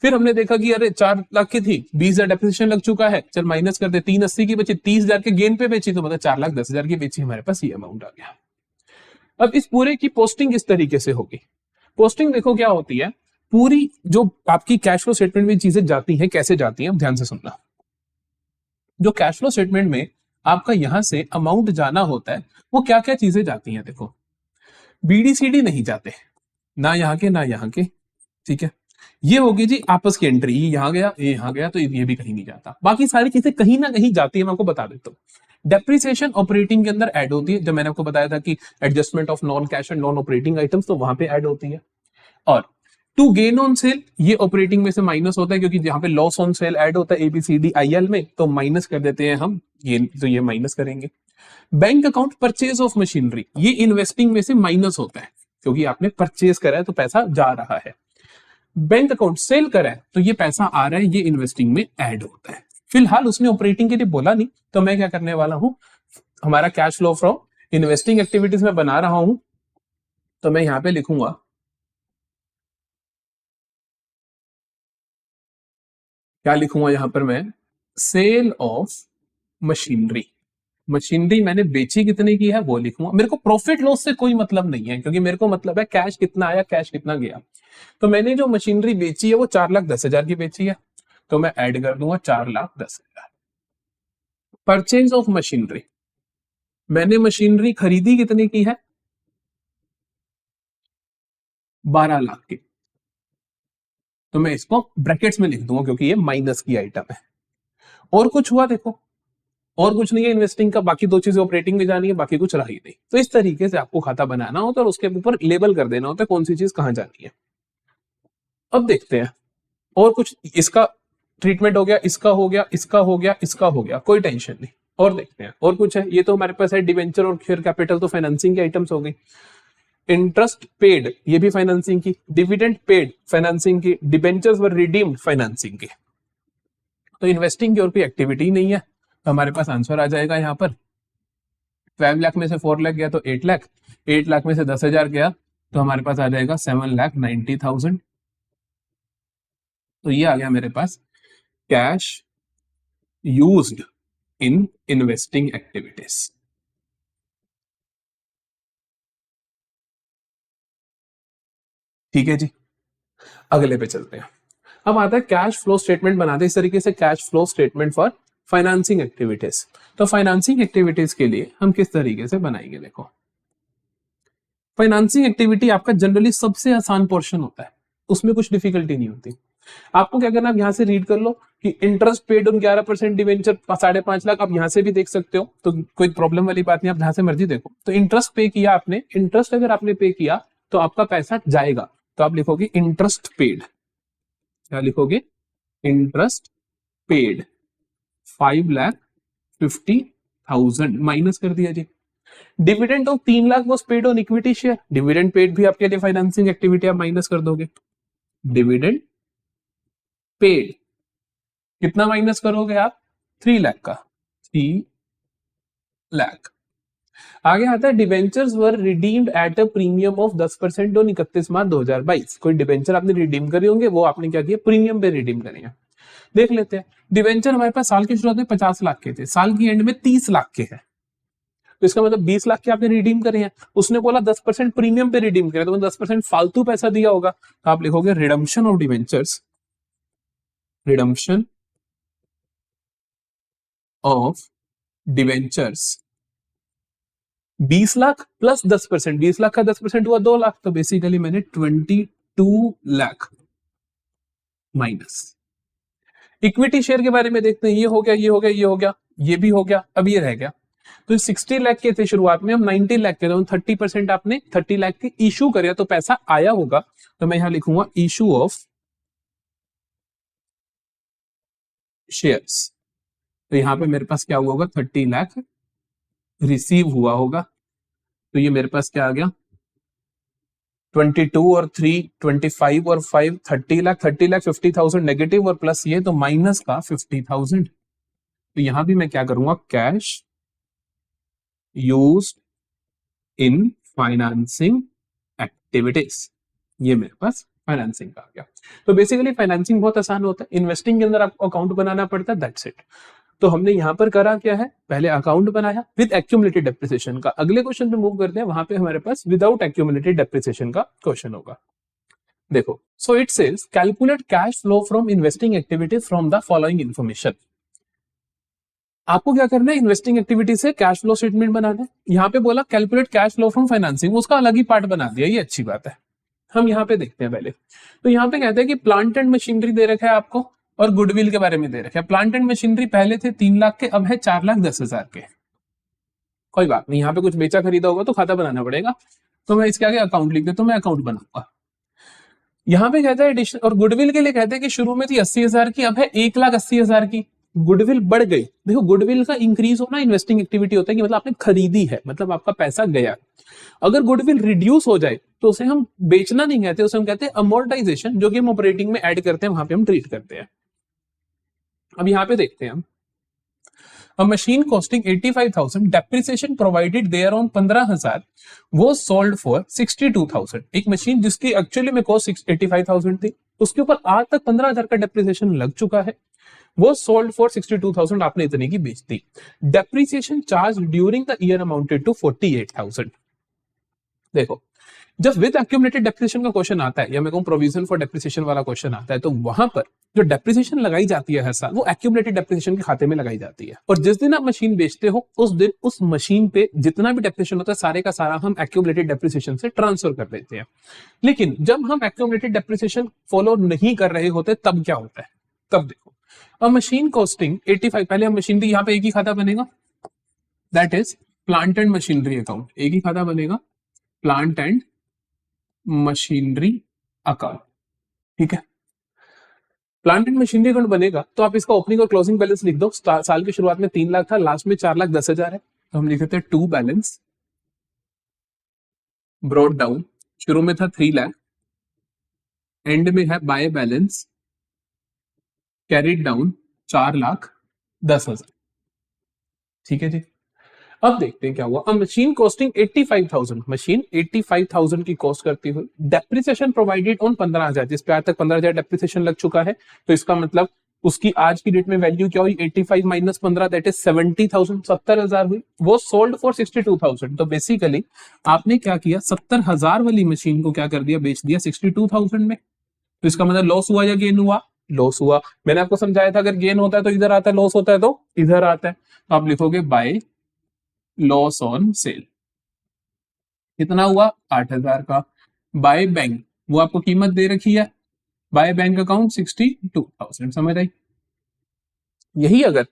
फिर हमने देखा कि अरे 4 लाख की थी, 20,000 डेप्रिसिएशन लग चुका है, चल माइनस कर दे, 380 की बची, 30,000 के गेन पे बेची, तो मतलब 4,10,000 की बेची, हमारे पास ये अमाउंट आ गया। अब इस पूरे की पोस्टिंग इस तरीके से होगी। पोस्टिंग देखो क्या होती है, पूरी जो आपकी कैश फ्लो स्टेटमेंट में चीजें जाती हैं, कैसे जाती हैं, ध्यान से सुनना। जो कैश फ्लो स्टेटमेंट में आपका यहां से अमाउंट जाना होता है, वो क्या क्या चीजें जाती हैं देखो। बीडीसीडी नहीं जाते, ना यहाँ के ना यहाँ के, ठीक है। ये होगी जी आपस की एंट्री, ये यहाँ गया ये यहाँ गया, तो ये भी कहीं नहीं जाता। बाकी सारी चीजें कहीं ना कहीं जाती है, मैं आपको बता देता हूँ। डेप्रिसिएशन ऑपरेटिंग के अंदर ऐड होती है, जब मैंने आपको बताया था कि adjustment of non cash and non operating items, तो वहां पे ऐड होती है। और टू गेन ऑन सेल, ये ऑपरेटिंग में से माइनस होता है, क्योंकि यहाँ पे लॉस ऑन सेल ऐड होता है एबीसीडी आईएल में, तो माइनस कर देते हैं हम ये, तो ये माइनस करेंगे। Bank account purchase of machinery, ये इन्वेस्टिंग में से माइनस होता है, क्योंकि आपने परचेज करा है तो पैसा जा रहा है। बैंक अकाउंट सेल करा है तो ये पैसा आ रहा है, ये इन्वेस्टिंग में ऐड होता है। फिलहाल उसने ऑपरेटिंग के लिए बोला नहीं, तो मैं क्या करने वाला हूं, हमारा cash flow from investing activities में बना रहा हूं, तो मैं यहां पे लिखूंगा क्या लिखूंगा यहां पर मैं, सेल ऑफ मशीनरी। मशीनरी मैंने बेची कितने की है वो लिखूंगा। मेरे को प्रॉफिट लॉस से कोई मतलब नहीं है, क्योंकि मेरे को मतलब है कैश कितना आया कैश कितना गया। तो मैंने जो मशीनरी बेची है वो 4,10,000 की बेची है, तो मैं ऐड कर दूंगा 4,10,000। परचेज ऑफ मशीनरी, मैंने मशीनरी खरीदी कितने की है, 12 लाख की, तो मैं इसको ब्रैकेट्स में लिख दूंगा क्योंकि ये माइनस की आइटम है। और कुछ हुआ देखो, और कुछ नहीं है इन्वेस्टिंग का, बाकी दो चीजें ऑपरेटिंग में जानी है, बाकी कुछ रहा ही नहीं। तो इस तरीके से आपको खाता बनाना होता है और उसके ऊपर लेबल कर देना होता है कौन सी चीज कहां जानी है। अब देखते हैं और कुछ, इसका ट्रीटमेंट हो गया, इसका हो गया, इसका हो गया, इसका हो गया, कोई टेंशन नहीं। और देखते हैं और कुछ है, ये तो हमारे पास है डिवेंचर और शेयर कैपिटल, तो फाइनेंसिंग की आइटम्स हो गई। इंटरेस्ट पेड, ये भी फाइनेंसिंग की। डिविडेंड पेड फाइनेंसिंग की। डिबेंचर्स वर रिडीम्ड फाइनेंसिंग की। तो इन्वेस्टिंग की और कोई एक्टिविटी नहीं है, तो हमारे पास आंसर आ जाएगा यहाँ पर 12 लाख में से 4 लाख गया तो 8 लाख, 8 लाख में से 10,000 गया तो हमारे पास आ जाएगा 7,90,000। तो ये आ गया मेरे पास cash used in investing activities. ठीक है जी, अगले पे चलते हैं। अब आता है कैश फ्लो स्टेटमेंट बनाते हैं इस तरीके से, cash flow statement for financing activities. तो फाइनेंसिंग एक्टिविटीज के लिए हम किस तरीके से बनाएंगे देखो। फाइनेंसिंग एक्टिविटी आपका जनरली सबसे आसान पोर्शन होता है, उसमें कुछ डिफिकल्टी नहीं होती। आपको क्या करना, आप यहां से रीड कर लो कि interest paid on 11% debenture 5.5 lakh. आप यहां से भी देख सकते हो, तो कोई प्रॉब्लम वाली बात नहीं, आप जहां से मर्जी देखो। तो इंटरेस्ट पे किया आपने, इंटरेस्ट अगर आपने पे किया तो आपका पैसा जाएगा, तो आप लिखोगे इंटरेस्ट पेड। क्या लिखोगे, इंटरेस्ट पेड 5,50,000 माइनस कर दिया जी। Dividend of 3 lakh was paid on equity share, dividend paid भी आपके लिए फाइनेंसिंग एक्टिविटी, आप माइनस कर दोगे। डिविडेंड पेड कितना माइनस करोगे आप, 3 लाख का, 3 लाख। आगे आता है debentures were redeemed at a premium of 10% on 31 March 2022। कोई डिवेंचर आपने रिडीम करे होंगे, वो आपने क्या किया, प्रीमियम पे रिडीम करे हैं। देख लेते हैं। डिवेंचर हमारे पास साल की शुरुआत में 50 लाख के थे, साल की एंड में 30 लाख के हैं, तो इसका मतलब 20 लाख के आपने रिडीम करे हैं। उसने बोला 10% प्रीमियम पे रिडीम करे, तो 10% फालतू पैसा दिया होगा, तो आप लिखोगे redemption of debentures, redemption of debentures 20 lakh plus 10%, 20 lakh का 10% हुआ 2 लाख, तो बेसिकली मैंने 22 लाख माइनस। इक्विटी शेयर के बारे में देखते हैं, ये हो गया, ये हो गया, ये हो गया, ये भी हो गया, अब ये रह गया। तो 60 लाख के थे शुरुआत में, हम 90 लाख के थे, 30% आपने 30 लाख के इशू करे तो पैसा आया होगा, तो मैं यहां लिखूंगा इशू ऑफ शेयर्स। तो यहां पे मेरे पास क्या हुआ होगा, 30 लाख रिसीव हुआ होगा, तो ये मेरे पास क्या आ गया, 22 और 3 25 और 5 30 लाख, 30 लाख 50,000 नेगेटिव और प्लस ये तो माइनस का 50,000। तो यहां भी मैं क्या करूंगा, कैश यूज्ड इन फाइनेंसिंग एक्टिविटीज, ये मेरे पास फाइनेंसिंग का आ गया। तो बेसिकली फाइनेंसिंग बहुत आसान होता है, इन्वेस्टिंग के अंदर आपको अकाउंट बनाना पड़ता है, दैट्स इट। तो हमने यहां पर करा क्या है, पहले अकाउंट बनाया विद एक्यूमुलेटेड डेप्रिसिएशन का। अगले क्वेश्चन पे मूव करते हैं, वहां पे हमारे पास विदाउट एक्यूमुलेटेड डेप्रिसिएशन का क्वेश्चन होगा। देखो, so it says calculate cash flow from investing activities from the following information. आपको क्या करना है, इन्वेस्टिंग एक्टिविटी से कैश फ्लो स्टेटमेंट बनाना है। यहाँ पे बोला calculate cash flow from financing, उसका अलग ही पार्ट बना दिया, ये अच्छी बात है। हम यहाँ पे देखते हैं पहले, तो यहाँ पे कहते हैं कि प्लांट एंड मशीनरी दे रखा है आपको और गुडविल के बारे में दे रखा है। प्लांट एंड मशीनरी पहले थे 3 लाख के, अब है 4,10,000 के। कोई बात नहीं, यहाँ पे कुछ बेचा खरीदा होगा तो खाता बनाना पड़ेगा, तो मैं इसके आगे अकाउंट लिख देता हूँ, मैं अकाउंट बनाऊंगा। यहाँ पे कहता है एडिशन, और गुडविल के लिए कहते हैं कि शुरू में थी 80,000 की, अब है 1,80,000 की। गुडविल बढ़ गई। देखो गुडविल का इंक्रीज होना इन्वेस्टिंग एक्टिविटी होता है कि मतलब आपने खरीदी है, मतलब आपका पैसा गया। अगर गुडविल रिड्यूस हो जाए तो उसे हम बेचना नहीं कहते, उसे हम कहते हैं अमोर्टाइजेशन, जो कि हम ऑपरेटिंग में ऐड करते हैं, वहां पे हम ट्रीट करते हैं। अब यहाँ पे देखते हैं हम, A machine costing 85,000, depreciation provided thereon 15,000 was sold for 62,000। एक मशीन जिसकी एक्चुअली में कॉस्ट 85,000 थी, उसके ऊपर आज तक 15,000 का डेप्रिसिएशन लग चुका है, वो सोल्ड फॉर 62,000, आपने इतने की बेच दी। Depreciation charge during the year amounted to 48,000। देखो जब विद एक्यूमुलेटेड डेप्रिसिएशन का क्वेश्चन आता है, या मैं कहूं प्रोविजन फॉर डेप्रिसिएशन वाला क्वेश्चन आता है, तो वहां पर जो डेप्रिसिएशन लगाई जाती है हर साल, वो एक्यूमुलेटेड डेप्रिसिएशन के खाते में लगाई जाती है। और जिस दिन आप मशीन बेचते हो उस दिन उस मशीन पे जितना भी डेप्रिसिएशन होता है सारे का सारा हम एक्यूमुलेटेड डेप्रिसिएशन से ट्रांसफर कर देते हैं। लेकिन जब हम एक्यूमुलेटेड डेप्रिसिएशन फॉलो नहीं कर रहे होते तब क्या होता है, तब देखो अब मशीन कॉस्टिंग 85, पहले हम मशीनरी, यहाँ पे एक ही खाता बनेगा, that is plant and machinery account. एक ही खाता बनेगा, प्लांट एंड मशीनरी अकाउंट, ठीक है। प्लांट एंड मशीनरी अकाउंट बनेगा तो आप इसका ओपनिंग और क्लोजिंग बैलेंस लिख दो। साल की शुरुआत में 3 लाख था, लास्ट में 4,10,000 है, तो हम लिख देते हैं टू बैलेंस ब्रॉट डाउन। शुरू में था 3 लाख, एंड में है बाय बैलेंस कैरिड डाउन 4,10,000, ठीक है जी। अब देखते हैं क्या हुआ। अब मशीन कॉस्टिंग 85,000, मशीन 85,000 की कॉस्ट करती हुई, डेप्रिसिएशन प्रोवाइडेड ऑन 15,000, जिस पे आज तक 15,000 डेप्रिसिएशन लग चुका है, तो इसका मतलब उसकी आज की डेट में वैल्यू क्या हुई, 85 माइनस 15 दैट इज 70,000, 70,000 हुई। वो सोल्ड फॉर 62,000। तो बेसिकली आपने क्या किया, 70,000 वाली मशीन को क्या कर दिया, बेच दिया 62,000 में। तो इसका मतलब लॉस हुआ या गेन हुआ, लॉस हुआ। मैंने आपको समझाया था अगर गेन होता है तो इधर आता है, लॉस होता है तो इधर आता है। तो आप लिखोगे बाय लॉस ऑन सेल, कितना हुआ 8,000 का। बाय बैंक, वो आपको कीमत दे रखी है, बाय बैंक अकाउंट 62,000, समझ आई। यही अगर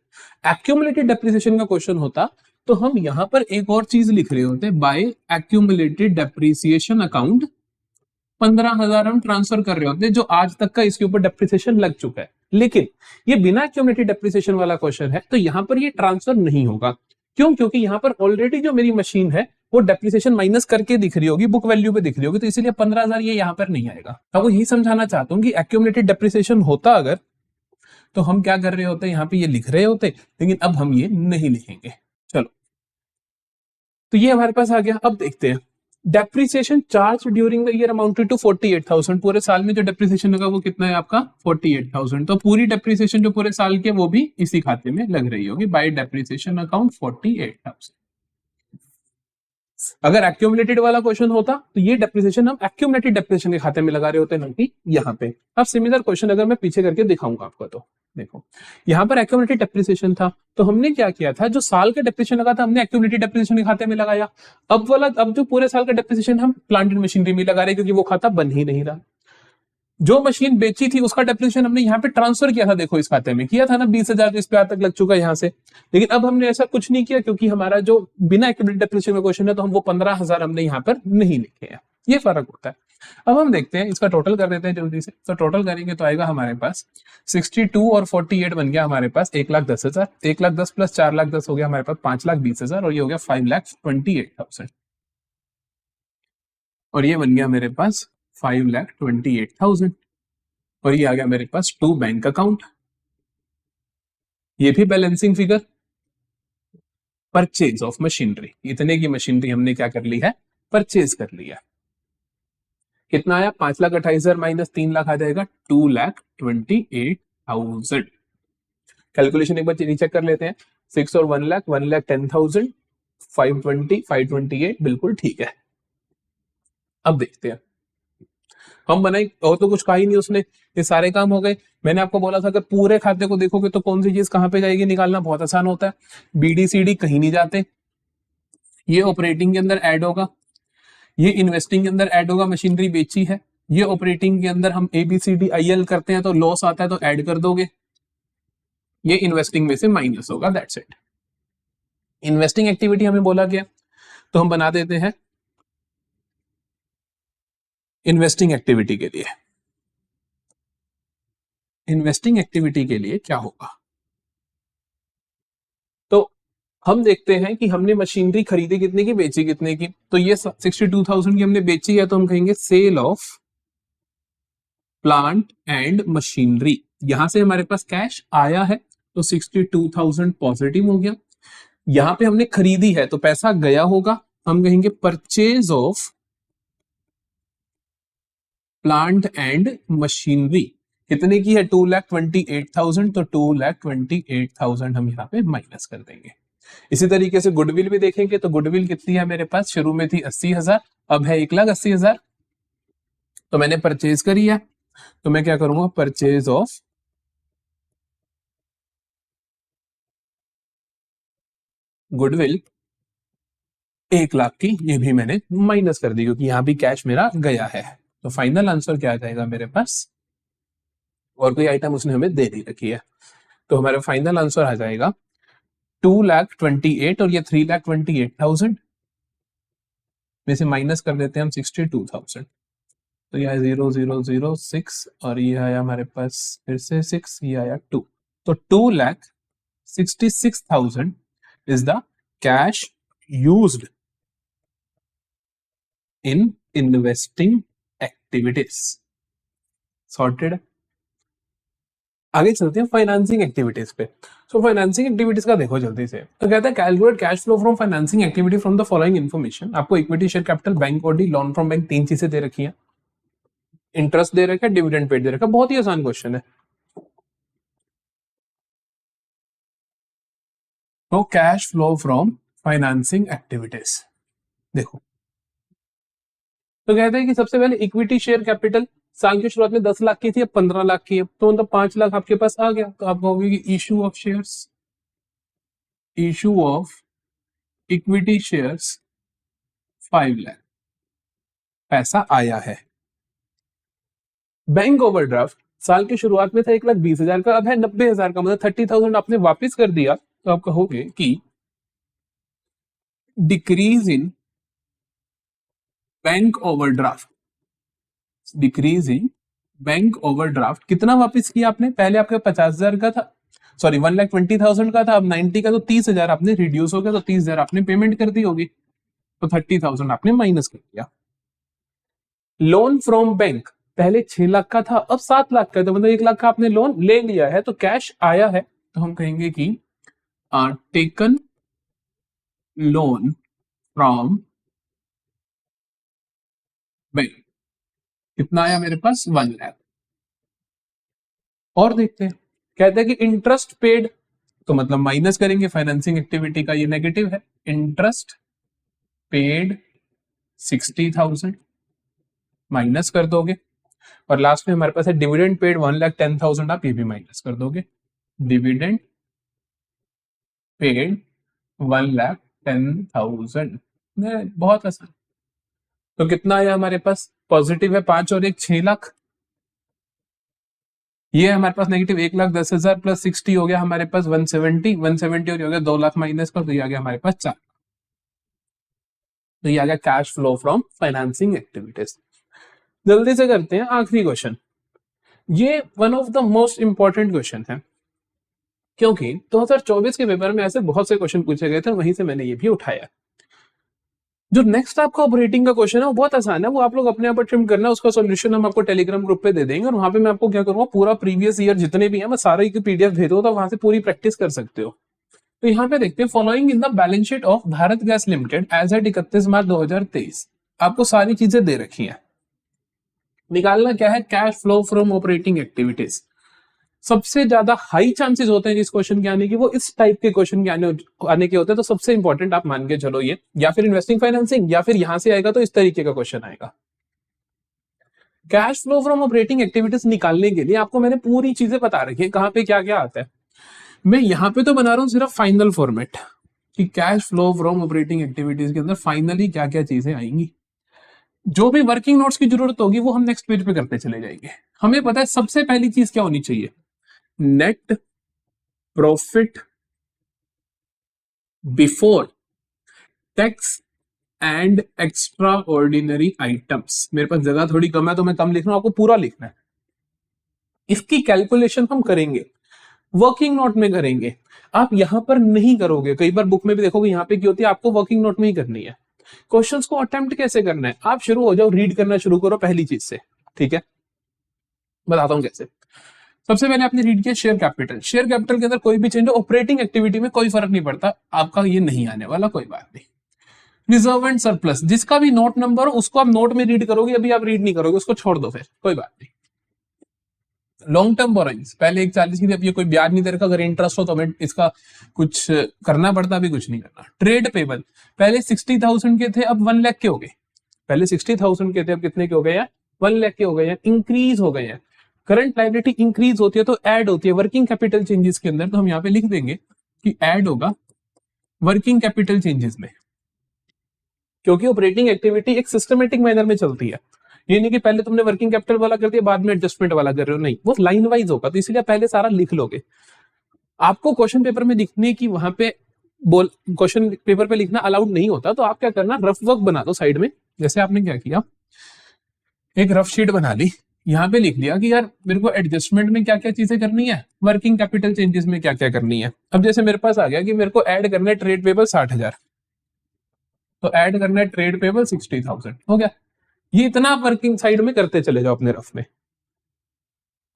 एक्यूमुलेटेड डेप्रिसिएशन का क्वेश्चन होता तो हम यहां पर एक और चीज लिख रहे होते, बाय एक्यूमुलेटेड डेप्रिसिएशन अकाउंट 15,000 हम ट्रांसफर कर रहे होते जो आज तक का इसके ऊपर डेप्रिसिएशन लग चुका है। लेकिन ये बिना एक्यूमुलेटेड डेप्रिसिएशन वाला क्वेश्चन है, तो यहां पर ये ट्रांसफर नहीं होगा। क्यों, क्योंकि यहां पर ऑलरेडी जो मेरी मशीन है वो डेप्रिसिएशन माइनस करके दिख रही होगी, बुक वैल्यू पे दिख रही होगी, तो इसीलिए 15,000 ये यहां पर नहीं आएगा। आपको यही समझाना चाहता हूं कि एक्यूमुलेटेड डेप्रिसिएशन होता अगर, तो हम क्या कर रहे होते, यहाँ पे ये लिख रहे होते, लेकिन अब हम ये नहीं लिखेंगे। चलो, तो ये हमारे पास आ गया। अब देखते हैं depreciation charge during the year amounted to 48,000। पूरे साल में जो डेप्रिसिएशन लगा वो कितना है आपका 48,000। तो पूरी डेप्रिसिएशन जो पूरे साल के वो भी इसी खाते में लग रही होगी, बाय डेप्रिसिएशन अकाउंट 48,000। अगर एक्यूमुलेटेड वाला क्वेश्चन होता तो ये डेप्रिसिएशन हम एक्यूमुलेटेड डेप्रिसिएशन के खाते में लगा रहे होते, ना कि यहाँ पे। अब सिमिलर क्वेश्चन अगर मैं पीछे करके दिखाऊंगा आपको, तो देखो यहाँ पर एक्यूमुलेटेड डेप्रिसिएशन था, तो हमने क्या किया था, जो साल का डेप्रिसिएशन लगा था हमने एक्यूमुलेटेड डेप्रिसिएशन के खाते में लगाया। अब जो पूरे साल का डेप्रिसिएशन हम प्लांट एंड मशीनरी में लगा रहे, क्योंकि वो खाता बन ही नहीं रहा। जो मशीन बेची थी उसका डेप्रिसिएशन हमने यहाँ पे ट्रांसफर किया था, देखो इस खाते में किया था ना 20,000, इस पे आज तक लग चुका है यहाँ से। लेकिन अब हमने ऐसा कुछ नहीं किया, क्योंकि हमारा जो बिना एक्यूमुलेटेड डेप्रिसिएशन का क्वेश्चन है, तो हम वो 15,000 हमने यहाँ पर नहीं लिखे हैं। ये फर्क होता है। अब हम देखते हैं, इसका टोटल कर देते हैं जल्दी से। तो टोटल करेंगे तो आएगा हमारे पास 62 और 48 बन गया हमारे पास 1,10,000। 1,10,000 प्लस 4,10,000 हो गया हमारे पास 5,20,000, और ये हो गया 5,28,000, और ये बन गया मेरे पास 5,28,000, और ये आ गया मेरे पास टू बैंक अकाउंट। ये भी balancing figure. Purchase of machinery, इतने की मशीनरी हमने क्या कर ली है, परचेज कर लिया। कितना आया 5,28,000 माइनस 3 लाख आ जाएगा 2,28,000। कैलकुलेशन एक बार रीचेक कर लेते हैं, 6 और 1 लाख 1,10,000, 520 528 बिल्कुल ठीक है। अब देखते हैं हम बनाए और तो कुछ कहा ही नहीं उसने, ये सारे काम हो गए। मैंने आपको बोला था अगर पूरे खाते को देखोगे तो कौन सी चीज कहाँ पे जाएगी निकालना बहुत आसान होता है, BDCD कहीं नहीं जाते, ये ऑपरेटिंग के अंदर ऐड होगा, ये इन्वेस्टिंग के अंदर ऐड होगा, मशीनरी बेची है, ये ऑपरेटिंग के अंदर हम ABCDIL करते हैं तो लॉस आता है तो ऐड कर दोगे, ये इन्वेस्टिंग में से माइनस होगा, दैट्स इट। इन्वेस्टिंग एक्टिविटी हमें बोला गया तो हम बना देते हैं इन्वेस्टिंग एक्टिविटी के लिए। इन्वेस्टिंग एक्टिविटी के लिए क्या होगा, तो हम देखते हैं कि हमने मशीनरी खरीदी कितने की, बेची कितने की, तो ये 62,000 की हमने बेची है तो हम कहेंगे sale of plant and machinery. यहां से हमारे पास कैश आया है तो 62,000 पॉजिटिव हो गया। यहां पे हमने खरीदी है तो पैसा गया होगा, हम कहेंगे purchase of plant and machinery कितने की है, 2,28,000, तो 2,28,000 हम यहाँ पे माइनस कर देंगे। इसी तरीके से गुडविल भी देखेंगे तो गुडविल कितनी है मेरे पास, शुरू में थी 80,000, अब है 1,80,000, तो मैंने परचेज करी है तो मैं क्या करूंगा, परचेज ऑफ गुडविल 1,00,000 की, ये भी मैंने माइनस कर दी क्योंकि यहां भी कैश मेरा गया है। तो फाइनल आंसर क्या आ जाएगा मेरे पास, और कोई आइटम उसने हमें दे दी रखी है, तो हमारा फाइनल आंसर आ जाएगा 2,28,000 और ये 3,28,000 में से माइनस कर देते हैं हम 62,000, तो यह 0,006 और ये आया हमारे पास फिर से 6, ये आया 2, तो 2,66,000 is the cash used in investing activities. Sorted. आगे चलते हैं फाइनेंसिंग एक्टिविटीज पे। सो फाइनेंसिंग एक्टिविटीज का देखो जल्दी से, तो कहता है calculate cash flow from financing activity from the following information. आपको equity, share capital, bank OD, loan from bank, 3 चीजें दे रखी हैं, इंटरेस्ट दे रखा है, डिविडेंड पेड दे रखा है, बहुत ही आसान क्वेश्चन है। तो cash flow from financing activities देखो, तो कहते हैं कि सबसे पहले इक्विटी शेयर कैपिटल साल की शुरुआत में 10 लाख की थी, अब 15 लाख की है, तो मतलब 5 लाख आपके पास आ गया, तो आप कहोगे कि issue of shares, issue of equity shares 5 lakh पैसा आया है। बैंक ओवरड्राफ्ट साल की शुरुआत में था 1,20,000 का, अब है 90,000 का, मतलब 30,000 आपने वापस कर दिया, तो आप कहोगे कि decrease in bank overdraft, decrease in bank overdraft कितना वापस किया आपने, पहले आपके 50,000 का था, सॉरी 1,20,000 का था, अब 90 का, तो 30,000 आपने रिड्यूस हो गया, तो 30,000 आपने पेमेंट कर दी होगी, तो 30,000 आपने माइनस कर दिया। लोन फ्रॉम बैंक पहले 6 लाख का था, अब 7 लाख का, तो मतलब 1 लाख का आपने लोन ले लिया है, तो कैश आया है, तो हम कहेंगे कि टेकन लोन फ्रॉम बैंक, कितना आया मेरे पास, 1 लाख। और देखते हैं, कहते हैं कि इंटरेस्ट पेड, तो मतलब माइनस करेंगे, फाइनेंसिंग एक्टिविटी का ये नेगेटिव है, इंटरेस्ट पेड 60,000 माइनस कर दोगे, और लास्ट में हमारे पास है डिविडेंड पेड 1,10,000, आप ये भी माइनस कर दोगे, डिविडेंड पेड 1,10,000, बहुत आसान। तो कितना आया हमारे पास, पॉजिटिव है 5 और 1 6 लाख, ये हमारे पास नेगेटिव 1,10,000 प्लस 60 हो गया हमारे पास 170 और हो गया 2 लाख माइनस कर, तो ये आ गया हमारे पास 4, तो ये आ गया cash flow from financing activities. जल्दी से करते हैं आखिरी क्वेश्चन, ये one of the most important question है, क्योंकि 2024 के पेपर में ऐसे बहुत से क्वेश्चन पूछे गए थे, वहीं से मैंने ये भी उठाया। जो नेक्स्ट आपका ऑपरेटिंग का क्वेश्चन है वो बहुत आसान है, वो आप लोग अपने आप अटेम्प्ट करना, उसका सॉल्यूशन हम आपको टेलीग्राम ग्रुप पे दे देंगे, और वहां पे मैं आपको क्या करूंगा, पूरा प्रीवियस ईयर जितने भी हैं मैं सारे की पीडीएफ भेज दूं, तो वहां से पूरी प्रैक्टिस कर सकते हो। तो यहाँ पे देखते हैं, following in the balance sheet of Bharat gas limited as at 31 मार्च 2023, आपको सारी चीजें दे रखी हैं, निकालना क्या है, cash flow from operating activities. सबसे ज्यादा हाई चांसेस होते हैं जिस क्वेश्चन के आने की, वो इस टाइप के क्वेश्चन के आने के होते हैं, तो सबसे इंपॉर्टेंट आप मान के चलो ये, या फिर इन्वेस्टिंग फाइनेंसिंग, या फिर यहां से आएगा तो इस तरीके का क्वेश्चन आएगा। Cash flow from operating activities निकालने के लिए आपको मैंने पूरी चीजें बता रखी है, कहाँ पे क्या क्या आता है। मैं यहाँ पे तो बना रहा हूँ सिर्फ फाइनल फॉर्मेट कि cash flow from operating activities के अंदर फाइनली क्या क्या चीजें आएंगी। जो भी वर्किंग नोट्स की जरूरत होगी वो हम नेक्स्ट पेज पे करते चले जाएंगे। हमें पता है सबसे पहली चीज क्या होनी चाहिए, net profit before tax and extraordinary items. मेरे पास जगह थोड़ी कम है तो मैं कम लिख रहा हूं, आपको पूरा लिखना है। इसकी कैलकुलेशन हम करेंगे, वर्किंग नोट में करेंगे। आप यहां पर नहीं करोगे, कई बार बुक में भी देखोगे यहाँ पे क्या होती है, आपको वर्किंग नोट में ही करनी है। क्वेश्चंस को अटेम्प्ट कैसे करना है, आप शुरू हो जाओ, रीड करना शुरू करो पहली चीज से, ठीक है। बताता हूं कैसे। सबसे पहले आपने रीड किया शेयर कैपिटल। शेयर कैपिटल के अंदर कोई भी चेंज हो, ऑपरेटिंग एक्टिविटी में कोई फर्क नहीं पड़ता, आपका ये नहीं आने वाला, कोई बात नहीं। रिजर्व एंड सरप्लस, जिसका भी नोट नंबर हो उसको आप नोट में रीड करोगे, अभी आप रीड नहीं करोगे, उसको छोड़ दो, फिर कोई बात नहीं। लॉन्ग टर्म बोरोइंग्स, पहले 140 की थी, अब ये कोई ब्याज नहीं दे रखा, अगर इंटरेस्ट हो तो हमें इसका कुछ करना पड़ता, अभी कुछ नहीं करना। ट्रेड पेबल, पहले 60,000 के थे अब 1 लाख के हो गए, पहले 60,000 के थे अब कितने के हो गए हैं, 1 लाख के हो गए हैं, इंक्रीज हो गए हैं। करंट लायबिलिटी इंक्रीज होती है तो ऐड होती है वर्किंग कैपिटल चेंजेस के अंदर, तो हम यहाँ पे लिख देंगे कि ऐड होगा वर्किंग कैपिटल चेंजेस में, क्योंकि ऑपरेटिंग एक्टिविटी एक सिस्टमेटिक मैनर में चलती है। ये नहीं कि पहले तुमने वर्किंग कैपिटल वाला कर दिया बाद में एडजस्टमेंट वाला कर रहे हो, नहीं, वो लाइन वाइज होगा, तो इसलिए पहले सारा लिख लोगे। आपको क्वेश्चन पेपर में लिखने की वहां पे क्वेश्चन पेपर पे लिखना अलाउड नहीं होता, तो आप क्या करना, रफ वर्क बना दो साइड में। जैसे आपने क्या किया, एक रफ शीट बना ली, यहाँ पे लिख लिया कि यार मेरे को एडजस्टमेंट में क्या क्या चीजें करनी है, वर्किंग कैपिटल चेंजेस में क्या क्या करनी है। अब जैसे मेरे पास आ गया कि मेरे को ऐड करना है ट्रेड पेबल 60,000, तो ऐड करना है ट्रेड पेबल 60,000, हो गया। ये इतना वर्किंग साइड में करते चले जाओ अपने रफ में।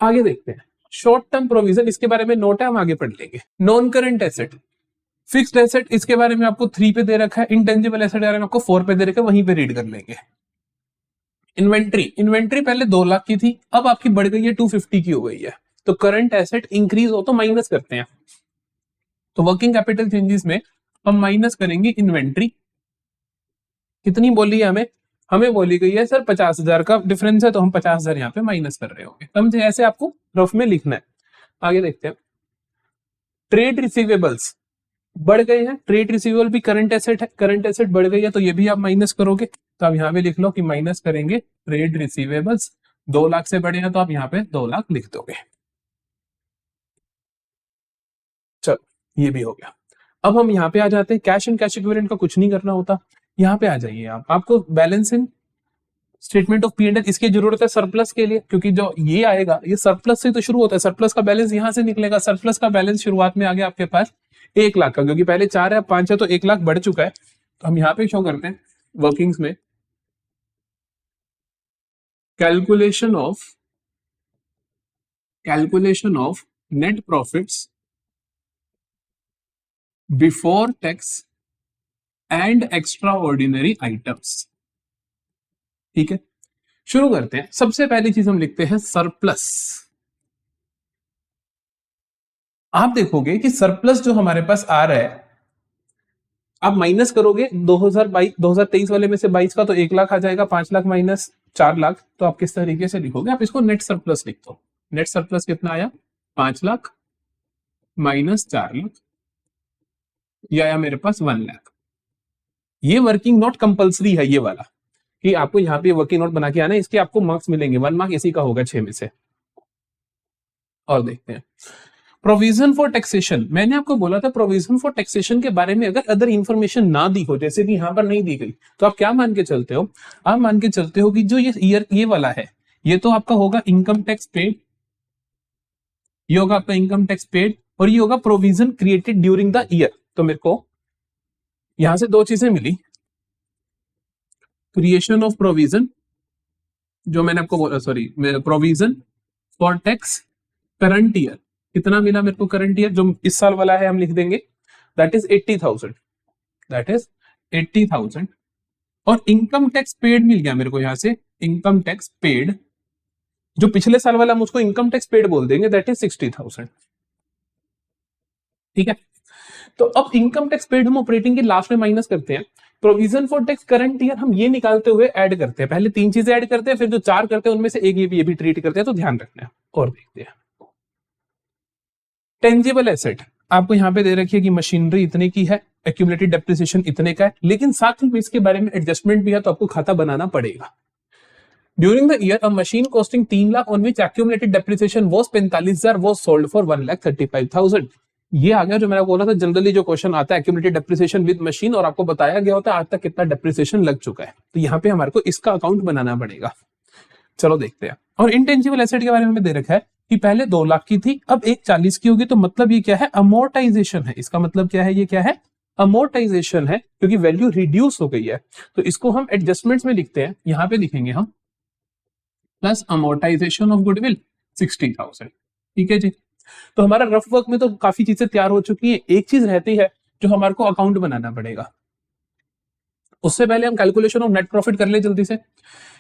आगे देखते हैं शॉर्ट टर्म प्रोविजन, इसके बारे में नोट है, हम आगे पढ़ लेंगे। Non current asset, fixed asset, इसके बारे में आपको 3 पे दे रखा है, इंटेंजिबल एसेट बारे में आपको 4 पे दे रखा है, वहीं पे रीड कर लेंगे। इन्वेंट्री, इन्वेंट्री पहले 2 लाख की थी, अब आपकी बढ़ गई है 250 की हो गई है, तो करंट एसेट इंक्रीज हो तो माइनस करते हैं, तो वर्किंग कैपिटल चेंजेस में हम माइनस करेंगे इन्वेंट्री। कितनी बोली है हमें बोली गई है सर 50,000 का डिफरेंस है, तो हम 50,000 यहाँ पे माइनस कर रहे होंगे, समझे, ऐसे आपको रफ में लिखना है। आगे देखते हैं, ट्रेड रिसीवेबल्स बढ़ गए हैं, ट्रेड रिसीवेबल भी करंट एसेट है, करंट एसेट बढ़ गई है तो ये भी आप माइनस करोगे, तो आप यहाँ पे लिख लो कि माइनस करेंगे ट्रेड रिसीवेबल्स। 2 लाख से बढ़े हैं तो आप यहाँ पे 2 लाख लिख दोगे। चलो ये भी हो गया। अब हम यहाँ पे आ जाते हैं, कैश एंड कैश इक्विवेलेंट का कुछ नहीं करना होता, यहाँ पे आ जाइए आप, आपको balance in statement of P and L, इसकी जरूरत है सरप्लस के लिए, क्योंकि जो ये आएगा ये सरप्लस से तो शुरू होता है, सरप्लस का बैलेंस यहां से निकलेगा। सरप्लस का बैलेंस शुरुआत में आ गया आपके पास 1 लाख का, क्योंकि पहले 4 है 5 है तो 1 लाख बढ़ चुका है, तो हम यहाँ पे शो करते हैं वर्किंग्स में, calculation of net profits before tax and extraordinary items. ठीक है, शुरू करते हैं। सबसे पहली चीज हम लिखते हैं सरप्लस। आप देखोगे कि सरप्लस जो हमारे पास आ रहा है, आप माइनस करोगे 2023 वाले में से 22 का, तो 1 लाख आ जाएगा, 5 लाख माइनस 4 लाख, तो आप किस तरीके से लिखोगे, आप इसको नेट सरप्लस लिख दो। नेट सरप्लस कितना आया, 5 लाख माइनस 4 लाख, ये आया मेरे पास 1 लाख। ये वर्किंग नोट कंपलसरी है ये वाला, कि आपको यहाँ पे वर्किंग नोट बना के आना है, इसके आपको मार्क्स मिलेंगे, 1 मार्क इसी का होगा 6 में से। और देखते हैं प्रोविजन फॉर टैक्सेशन। मैंने आपको बोला था प्रोविजन फॉर टैक्सेशन के बारे में अगर अदर इंफॉर्मेशन ना दी हो, जैसे कि यहाँ पर नहीं दी गई, तो आप क्या मान के चलते हो, आप मान के चलते हो कि जो ये ईयर ये वाला है, ये तो आपका होगा इनकम टैक्स पेड, ये होगा आपका इनकम टैक्स पेड, और ये होगा provision created during the year. तो मेरे को यहां से 2 चीजें मिली, क्रिएशन ऑफ प्रोविजन, जो मैंने आपको बोला, sorry, provision for tax current year, कितना मिला मेरे को करंट ईयर, जो इस साल वाला है हम लिख देंगे, दैट इज 80,000, दैट इज 80,000। और इनकम टैक्स पेड मिल गया मेरे को यहां से, इनकम टैक्स पेड, जो पिछले साल वाला हम उसको इनकम टैक्स पेड बोल देंगे, दैट इज 60,000। ठीक है, तो अब इनकम टैक्स पेड हम ऑपरेटिंग के लास्ट में माइनस करते हैं, provision for tax current year हम ये निकालते हुए ऐड करते हैं, पहले 3 चीजें ऐड करते हैं, फिर जो 4 करते हैं उनमें से एक ये भी ट्रीट करते हैं, तो ध्यान रखना है। और देखते हैं टेंजिबल एसेट, आपको यहाँ पे दे रखी है कि मशीनरी इतने की है, एक्यूमुलेटेड डेप्रिसिएशन इतने का है, लेकिन साथ ही इसके बारे में एडजस्टमेंट भी है, तो आपको खाता बनाना पड़ेगा। During the year a machine costing 3 lakh on which accumulated depreciation was 45,000 was sold for 1,35,000। ये आ गया जो मैंने बोला था, जनरली जो क्वेश्चन आता है एक्यूमुलेटेड डेप्रिसिएशन विद मशीन, और आपको बताया गया होता है आज तक कितना डेप्रिसिएशन लग चुका है, तो यहाँ पे हमारे को इसका अकाउंट बनाना पड़ेगा। चलो देखते हैं। और इंटेंजिबल एसेट के बारे में दे रखा है कि पहले 2 लाख की थी, अब 1,40 की होगी, तो मतलब ये क्या है, अमोर्टाइजेशन है। इसका मतलब क्या है, ये क्या है, अमोर्टाइजेशन है, क्योंकि वैल्यू रिड्यूस हो गई है। तो इसको हम एडजस्टमेंट्स में लिखते हैं, यहां पे लिखेंगे हम प्लस अमोर्टाइजेशन ऑफ गुडविल 60,000। ठीक है जी। तो हमारा रफ वर्क में तो काफी चीजें तैयार हो चुकी है, एक चीज रहती है जो हमारे को अकाउंट बनाना पड़ेगा। उससे पहले हम कैलकुलेशन ऑफ नेट प्रॉफिट कर ले जल्दी से।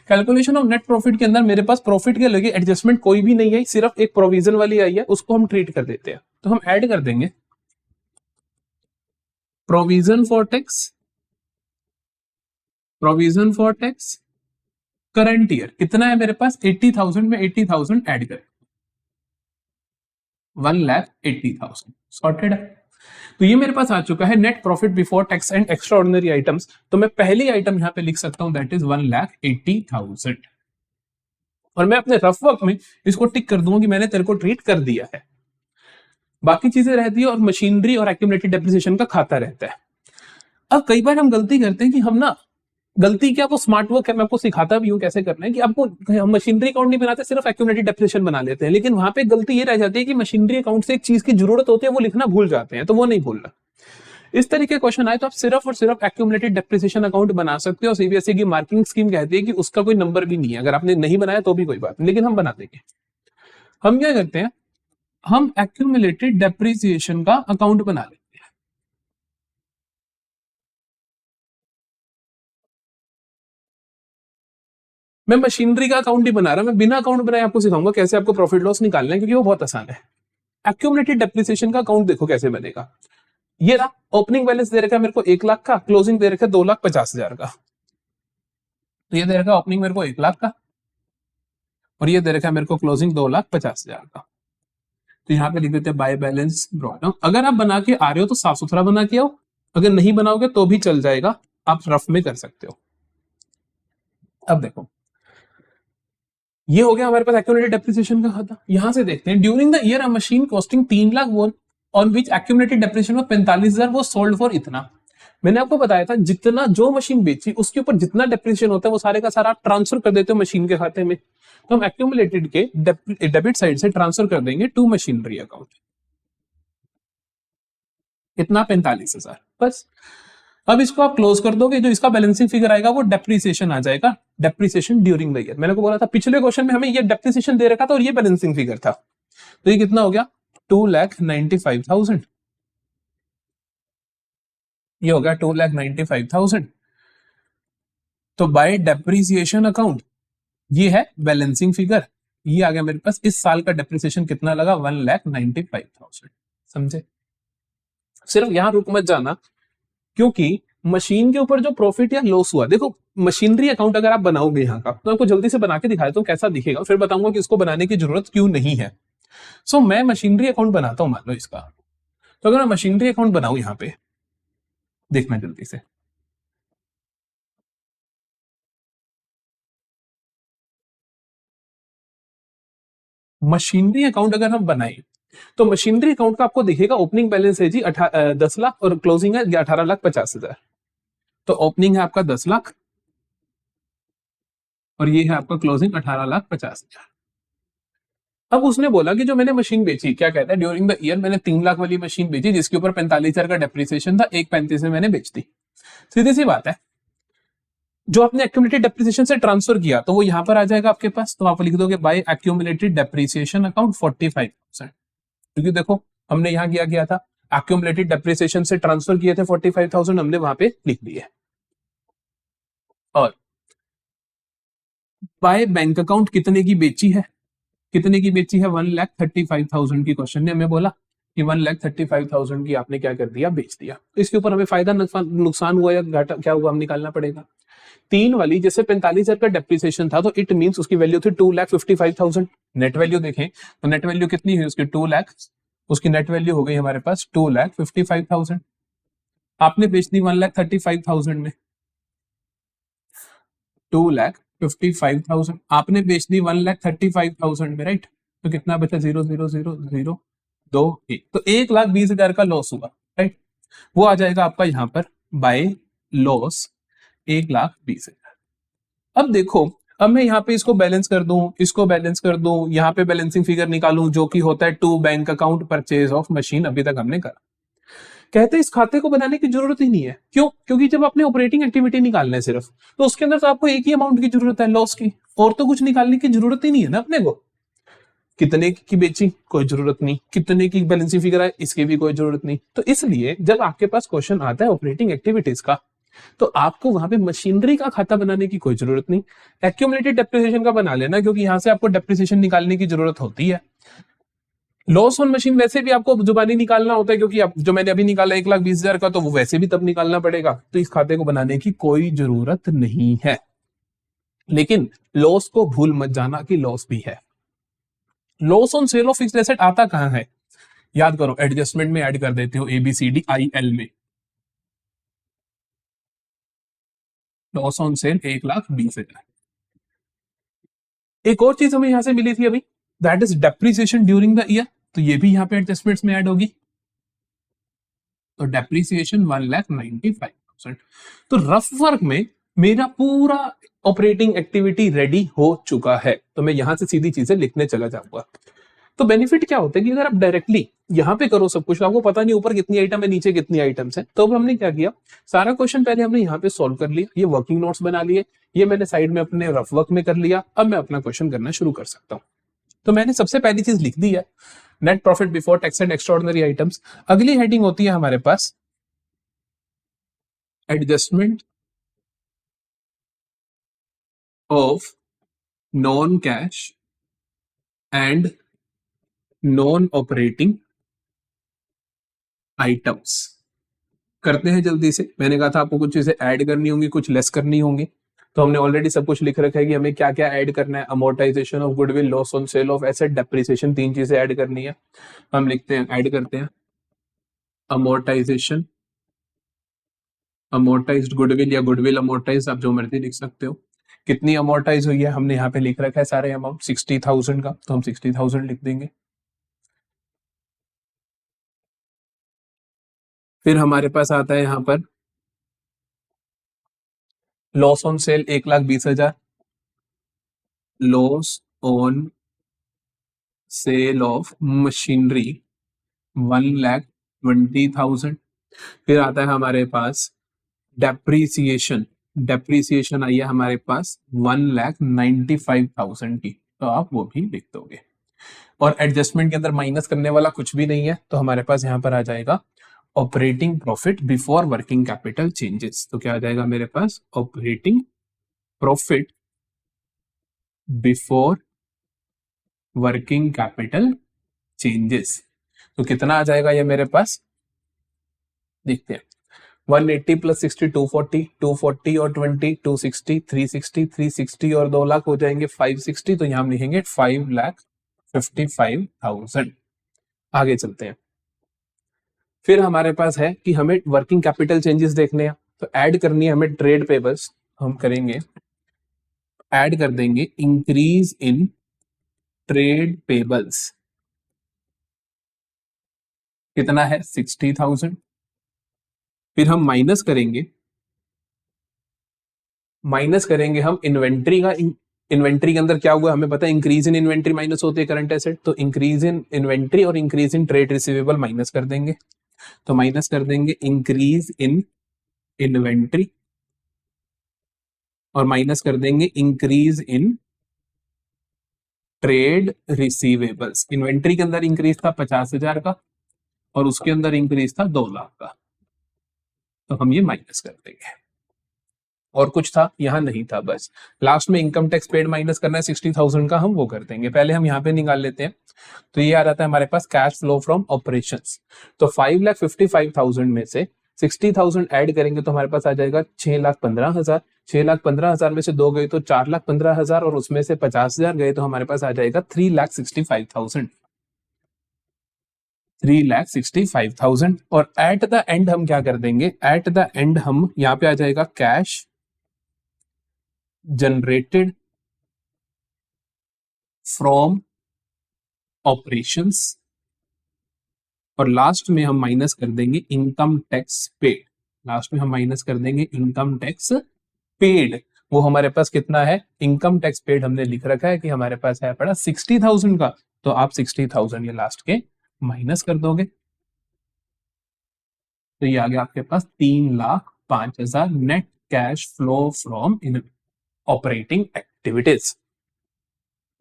कैलकुलेशन ऑफ नेट प्रॉफिट के अंदर मेरे पास प्रॉफिट के लगे एडजस्टमेंट कोई भी नहीं है, सिर्फ एक प्रोविजन वाली आई है, उसको हम ट्रीट कर देते हैं। तो हम ऐड कर देंगे provision for tax, provision for tax current year कितना है मेरे पास, 80,000 में 80,000 ऐड करें, 1,80,000 सॉर्टेड है। तो ये मेरे पास आ चुका है net profit before tax and extraordinary items. तो मैं पहली आइटम यहां पे लिख सकता हूं, दैट इज 1,80,000, और मैं अपने रफ वर्क में इसको टिक कर दूंगा कि मैंने तेरे को ट्रीट कर दिया है। बाकी चीजें रहती है और मशीनरी और एक्यूमुलेटेड डेप्रिसिएशन का खाता रहता है। अब कई बार हम गलती करते हैं कि हम ना, गलती क्या, वो स्मार्ट वर्क है, मैं आपको सिखाता भी हूं कैसे करना है, कि आपको हम मशीनरी अकाउंट नहीं बनाते, सिर्फ एक्यूमुलेटेड डेप्रिसिएशन बना लेते हैं, लेकिन वहां पे गलती ये रह जाती है कि मशीनरी अकाउंट से एक चीज की जरूरत होती है, वो लिखना भूल जाते हैं, तो वो नहीं भूलना। इस तरीके के क्वेश्चन आए तो आप सिर्फ और सिर्फ एक्यूमुलेटेड डेप्रिसिएशन अकाउंट बना सकते हो। सीबीएसई की मार्किंग स्कीम कहती है कि उसका कोई नंबर भी नहीं है, अगर आपने नहीं बनाया तो भी कोई बात नहीं, लेकिन हम बना देंगे। हम क्या करते हैं, हम एक्यूमुलेटेड डेप्रिसिएशन का अकाउंट बना लेते हैं। मैं मशीनरी का अकाउंट ही बना रहा, मैं बिना अकाउंट बनाए आपको सिखाऊंगा कैसे आपको प्रॉफिट लॉस निकालना है, क्योंकि वो बहुत आसान है। एक्यूमुलेटेड डेप्रिसिएशन का अकाउंट देखो कैसे बनेगा। ये रहा, ओपनिंग बैलेंस दे रखा है मेरे को 1 लाख का, क्लोजिंग दे रखा है 2,50,000 का। तो ये दे रखा है ओपनिंग मेरे को 1 लाख का, और ये दे रखा है मेरे को क्लोजिंग 2,50,000 का। तो यहाँ पे लिख देते हैं बाय बैलेंस ब्रॉट डाउन। अगर आप बना के आ रहे हो तो साफ सुथरा बना के आओ, अगर नहीं बनाओगे तो भी चल जाएगा, आप रफ में कर सकते हो। अब देखो, ये हो गया हमारे पास एक्यूमुलेटेड डेप्रिसिएशन का खाता। यहां से देखते हैं, during the year a machine costing 3 lakh one on which accumulated depreciation 45,000 वो सोल्ड फॉर इतना। मैंने आपको बताया था जितना जो मशीन बेची उसके ऊपर जितना डेप्रिसिएशन होता है वो सारे का सारा आप ट्रांसफर कर देते हो मशीन के खाते में। तो हम एक्यूमुलेटेड के डेबिट साइड से ट्रांसफर कर देंगे टू मशीनरी अकाउंट। इतना 45,000 बस। अब इसको आप क्लोज कर दोगे, जो इसका बैलेंसिंग फिगर आएगा वो डेप्रिसिएशन आ जाएगा, डेप्रिसिएशन ड्यूरिंग द ईयर। मैंने को बोला था पिछले क्वेश्चन में हमें ये डेप्रिसिएशन दे रखा था और ये बैलेंसिंग फिगर था, तो ये कितना हो गया 2,95,000। ये हो गया 2,95,000। तो बाय डेप्रिसिएशन अकाउंट ये है बैलेंसिंग फिगर, ये आ गया मेरे पास। इस साल का डेप्रिसिएशन कितना लगा 1,95,000। समझे? सिर्फ यहां रुक मत जाना, क्योंकि मशीन के ऊपर जो प्रॉफिट या लॉस हुआ, देखो मशीनरी अकाउंट अगर आप बनाओगे यहाँ का, तो आपको जल्दी से बना के दिखाता हूँ कैसा दिखेगा, फिर बताऊंगा कि इसको बनाने की जरूरत क्यों नहीं है। सो मैं मशीनरी अकाउंट बनाता हूं, मान लो इसका। तो अगर मैं मशीनरी अकाउंट बनाऊं यहाँ पे, देखना जल्दी से, मशीनरी अकाउंट अगर हम बनाए तो मशीनरी अकाउंट का आपको दिखेगा ओपनिंग बैलेंस है जी 10 लाख और क्लोजिंग है 18,50,000। तो ओपनिंग है आपका 10 लाख और ये है आपका क्लोजिंग 18,50,000। अब उसने बोला कि जो मैंने मशीन बेची, क्या कहता है, ड्यूरिंग द ईयर मैंने 3 लाख वाली मशीन बेची जिसके ऊपर 45,000 का डेप्रिसिएशन था, 1,35 में मैंने बेच दी। सीधी सी बात है, जो आपने एक्यूमुलेटेड डेप्रिसिएशन से ट्रांसफर किया तो वो यहां पर आ जाएगा आपके पास। तो आप लिख दोगे बाय एक्यूमुलेटेड डेप्रिसिएशन अकाउंट 45,000, क्योंकि देखो हमने यहां किया था, एक्यूमुलेटेड डेप्रिसिएशन से ट्रांसफर किए थे 45,000, हमने वहां पे लिख दिए। और बाय बैंक अकाउंट कितने की बेची है, कितने की बेची है 1,35,000 की, क्वेश्चन ने हमें बोला। कि 1,35,000 की आपने क्या कर दिया, बेच दिया। तो इसके ऊपर हमें फायदा नुकसान हुआ या घाटा क्या हुआ, हम निकालना पड़ेगा। 3 वाली जैसे 45,000 का डेप्रिसिएशन था, तो इट मींस उसकी वैल्यू थी 2,55,000। नेट वैल्यू देखें तो नेट वैल्यू कितनी हुई उसकी, 2 लाख। उसकी नेट वैल्यू हो गई हमारे पास 2,55,000। आपने बेच दी 1,35,000 में, 2,55,000 आपने बेच दी 1,35,000 में, राइट। तो कितना बचा, 0,0,0,0,2 1, तो 1,20,000 का लॉस हुआ, राइट। वो आ जाएगा आपका यहाँ पर बाय लॉस 1,20,000। अब देखो, अब मैं यहाँ पे इसको बैलेंस कर दूं, इसको बैलेंस कर दूं, यहाँ पे बैलेंसिंग फिगर निकालूं जो कि होता है to bank account purchase of machine, अभी तक हमने करा। कहते हैं इस खाते को बनाने की जरूरत ही नहीं है। क्यों? क्योंकि जब आपने ऑपरेटिंग एक्टिविटी निकालना है सिर्फ, तो उसके अंदर तो आपको एक ही अमाउंट की जरूरत है, लॉस की, और तो कुछ निकालने की जरूरत ही नहीं है ना अपने को। कितने की बेची, कोई जरूरत नहीं। कितने की बैलेंसिंग फिगर है, इसकी भी कोई जरूरत नहीं। तो इसलिए जब आपके पास क्वेश्चन आता है ऑपरेटिंग एक्टिविटीज का, तो आपको वहां पे मशीनरी का खाता बनाने की कोई जरूरत नहीं, एक्यूमुलेटेड डेप्रिसिएशन का बना लेना, क्योंकि यहां से आपको डेप्रिसिएशन निकालने की जरूरत होती है। लॉस ऑन मशीन वैसे भी आपको जुबानी निकालना होता है, क्योंकि जो मैंने अभी निकाला 1,20,000 का, तो वो वैसे भी तब निकालना पड़ेगा। तो इस खाते को बनाने की कोई जरूरत नहीं है। लेकिन लॉस को भूल मत जाना कि लॉस भी है। Loss on sale of fixed asset आता कहां है, याद करो, एडजस्टमेंट में ऐड कर देते हो ABCDIL में। Loss on sale 1,20,000। एक और चीज हमें यहां से मिली थी अभी, that is depreciation during the year, तो ये भी यहां पे एडजस्टमेंट्स में ऐड होगी। तो डेप्रिसिएशन 1,95,000। तो रफ वर्क में मेरा पूरा ऑपरेटिंग एक्टिविटी रेडी हो चुका है, तो मैं यहां से सीधी चीजें लिखने चला जाऊंगा। तो बेनिफिट क्या होता है कि अगर आप डायरेक्टली यहां पे करो सब कुछ, आपको पता नहीं ऊपर कितनी आइटम है, नीचे कितनी आइटम्स है। तो अब हमने क्या किया, सारा क्वेश्चन पहले हमने यहाँ पे सॉल्व कर लिया, ये वर्किंग नोट्स बना लिए, ये मैंने साइड में अपने रफ वर्क में कर लिया। अब मैं अपना क्वेश्चन करना शुरू कर सकता हूँ। तो मैंने सबसे पहली चीज लिख दी है, net profit before tax and extraordinary items. अगली हेडिंग होती है हमारे पास adjustment of non cash and non operating items. करते हैं जल्दी से। मैंने कहा था आपको कुछ चीजें ऐड करनी होंगी, कुछ लेस करनी होंगी, तो हमने ऑलरेडी सब कुछ लिख रखा है कि हमें क्या क्या ऐड करना है। Amortisation of goodwill, loss on sale of asset, depreciation, 3 चीजें ऐड करनी है। हम लिखते हैं, ऐड करते हैं अमोर्टाइजेशन, अमोर्टाइज्ड गुडविल या गुडविल अमोर्टाइज, आप जो मर्जी लिख सकते हो। कितनी अमोर्टाइज हुई है हमने यहाँ पे लिख रखा है सारे अमाउंट, 60,000 का, तो हम 60,000 लिख देंगे। फिर हमारे पास आता है यहाँ पर loss on sale 1,20,000, loss on sale of machinery 1,20,000। फिर आता है हमारे पास डेप्रीसिएशन, डेप्रीसिएशन आई है हमारे पास 1,95,000 की, तो आप वो भी लिख दोगे। और एडजस्टमेंट के अंदर माइनस करने वाला कुछ भी नहीं है, तो हमारे पास यहाँ पर आ जाएगा operating profit before working capital changes. तो क्या आ जाएगा मेरे पास, operating profit before working capital changes. तो कितना आ जाएगा ये मेरे पास, देखते हैं। 180 प्लस 60 240, 240 और 20 260, 360, 360 और 2 लाख हो जाएंगे 560। तो यहां हम लिखेंगे 5,55,000। आगे चलते हैं। फिर हमारे पास है कि हमें वर्किंग कैपिटल चेंजेस देखने हैं, तो ऐड करनी है हमें ट्रेड पेबल्स। हम करेंगे, ऐड कर देंगे इंक्रीज इन ट्रेड पेबल्स। कितना है, 60,000। फिर हम माइनस करेंगे, हम इन्वेंट्री का। इन्वेंट्री के अंदर क्या हुआ हमें पता है, इंक्रीज इन इन्वेंट्री माइनस होती है करंट एसेट, तो इंक्रीज इन इन्वेंट्री और increase in trade receivable minus कर देंगे। तो माइनस कर देंगे इंक्रीज इन इन्वेंट्री और माइनस कर देंगे increase in trade receivables. Inventory के अंदर इंक्रीज था 50,000 का और उसके अंदर इंक्रीज था 2 लाख का, तो हम ये माइनस कर देंगे। और कुछ था यहाँ नहीं था, बस लास्ट में इनकम टैक्स पेड माइनस करना है 60,000 का, हम वो कर देंगे। पहले हम यहाँ पे निकाल लेते हैं, तो ये आ जाता है हमारे पास कैश फ्लो फ्रॉम ऑपरेशंस। तो 5,55,000 में से 60,000 ऐड करेंगे तो हमारे पास आ जाएगा 6,15,000। 6,15,000 में से 2 गए तो 4,15,000 और उसमें से 50,000 गए तो हमारे पास आ जाएगा 3,65,000। 3,65,000 और एट द एंड हम क्या कर देंगे, एट द एंड हम यहाँ पे आ जाएगा कैश जनरेटेड फ्रॉम ऑपरेशंस और लास्ट में हम माइनस कर देंगे इनकम टैक्स पेड। लास्ट में हम माइनस कर देंगे इनकम टैक्स पेड। वो हमारे पास कितना है, इनकम टैक्स पेड हमने लिख रखा है कि हमारे पास है पड़ा 60,000 का, तो आप 60,000 ये लास्ट के माइनस कर दोगे, तो ये आ गया आपके पास 3,05,000 net cash flow from in operating activities.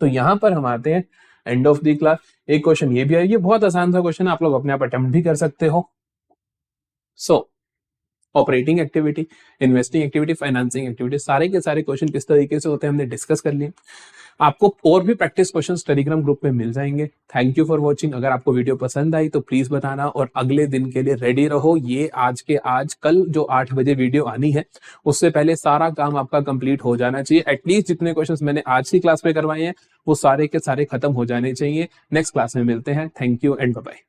तो यहां पर हम आते हैं एंड ऑफ द क्लास। एक क्वेश्चन ये भी है, ये बहुत आसान सा क्वेश्चन है, आप लोग अपने आप अटेम्प्ट भी कर सकते हो। सो operating activity, investing activity, financing activity, सारे के सारे क्वेश्चन किस तरीके से होते हैं हमने डिस्कस कर लिए। आपको और भी प्रैक्टिस क्वेश्चंस टेलीग्राम ग्रुप में मिल जाएंगे। Thank you for watching. अगर आपको वीडियो पसंद आई तो प्लीज बताना और अगले दिन के लिए रेडी रहो। ये आज कल जो 8 बजे वीडियो आनी है उससे पहले सारा काम आपका कंप्लीट हो जाना चाहिए। एटलीस्ट जितने क्वेश्चंस मैंने आज की क्लास में करवाए हैं वो सारे के सारे खत्म हो जाने चाहिए। नेक्स्ट क्लास में मिलते हैं। Thank you and bye bye.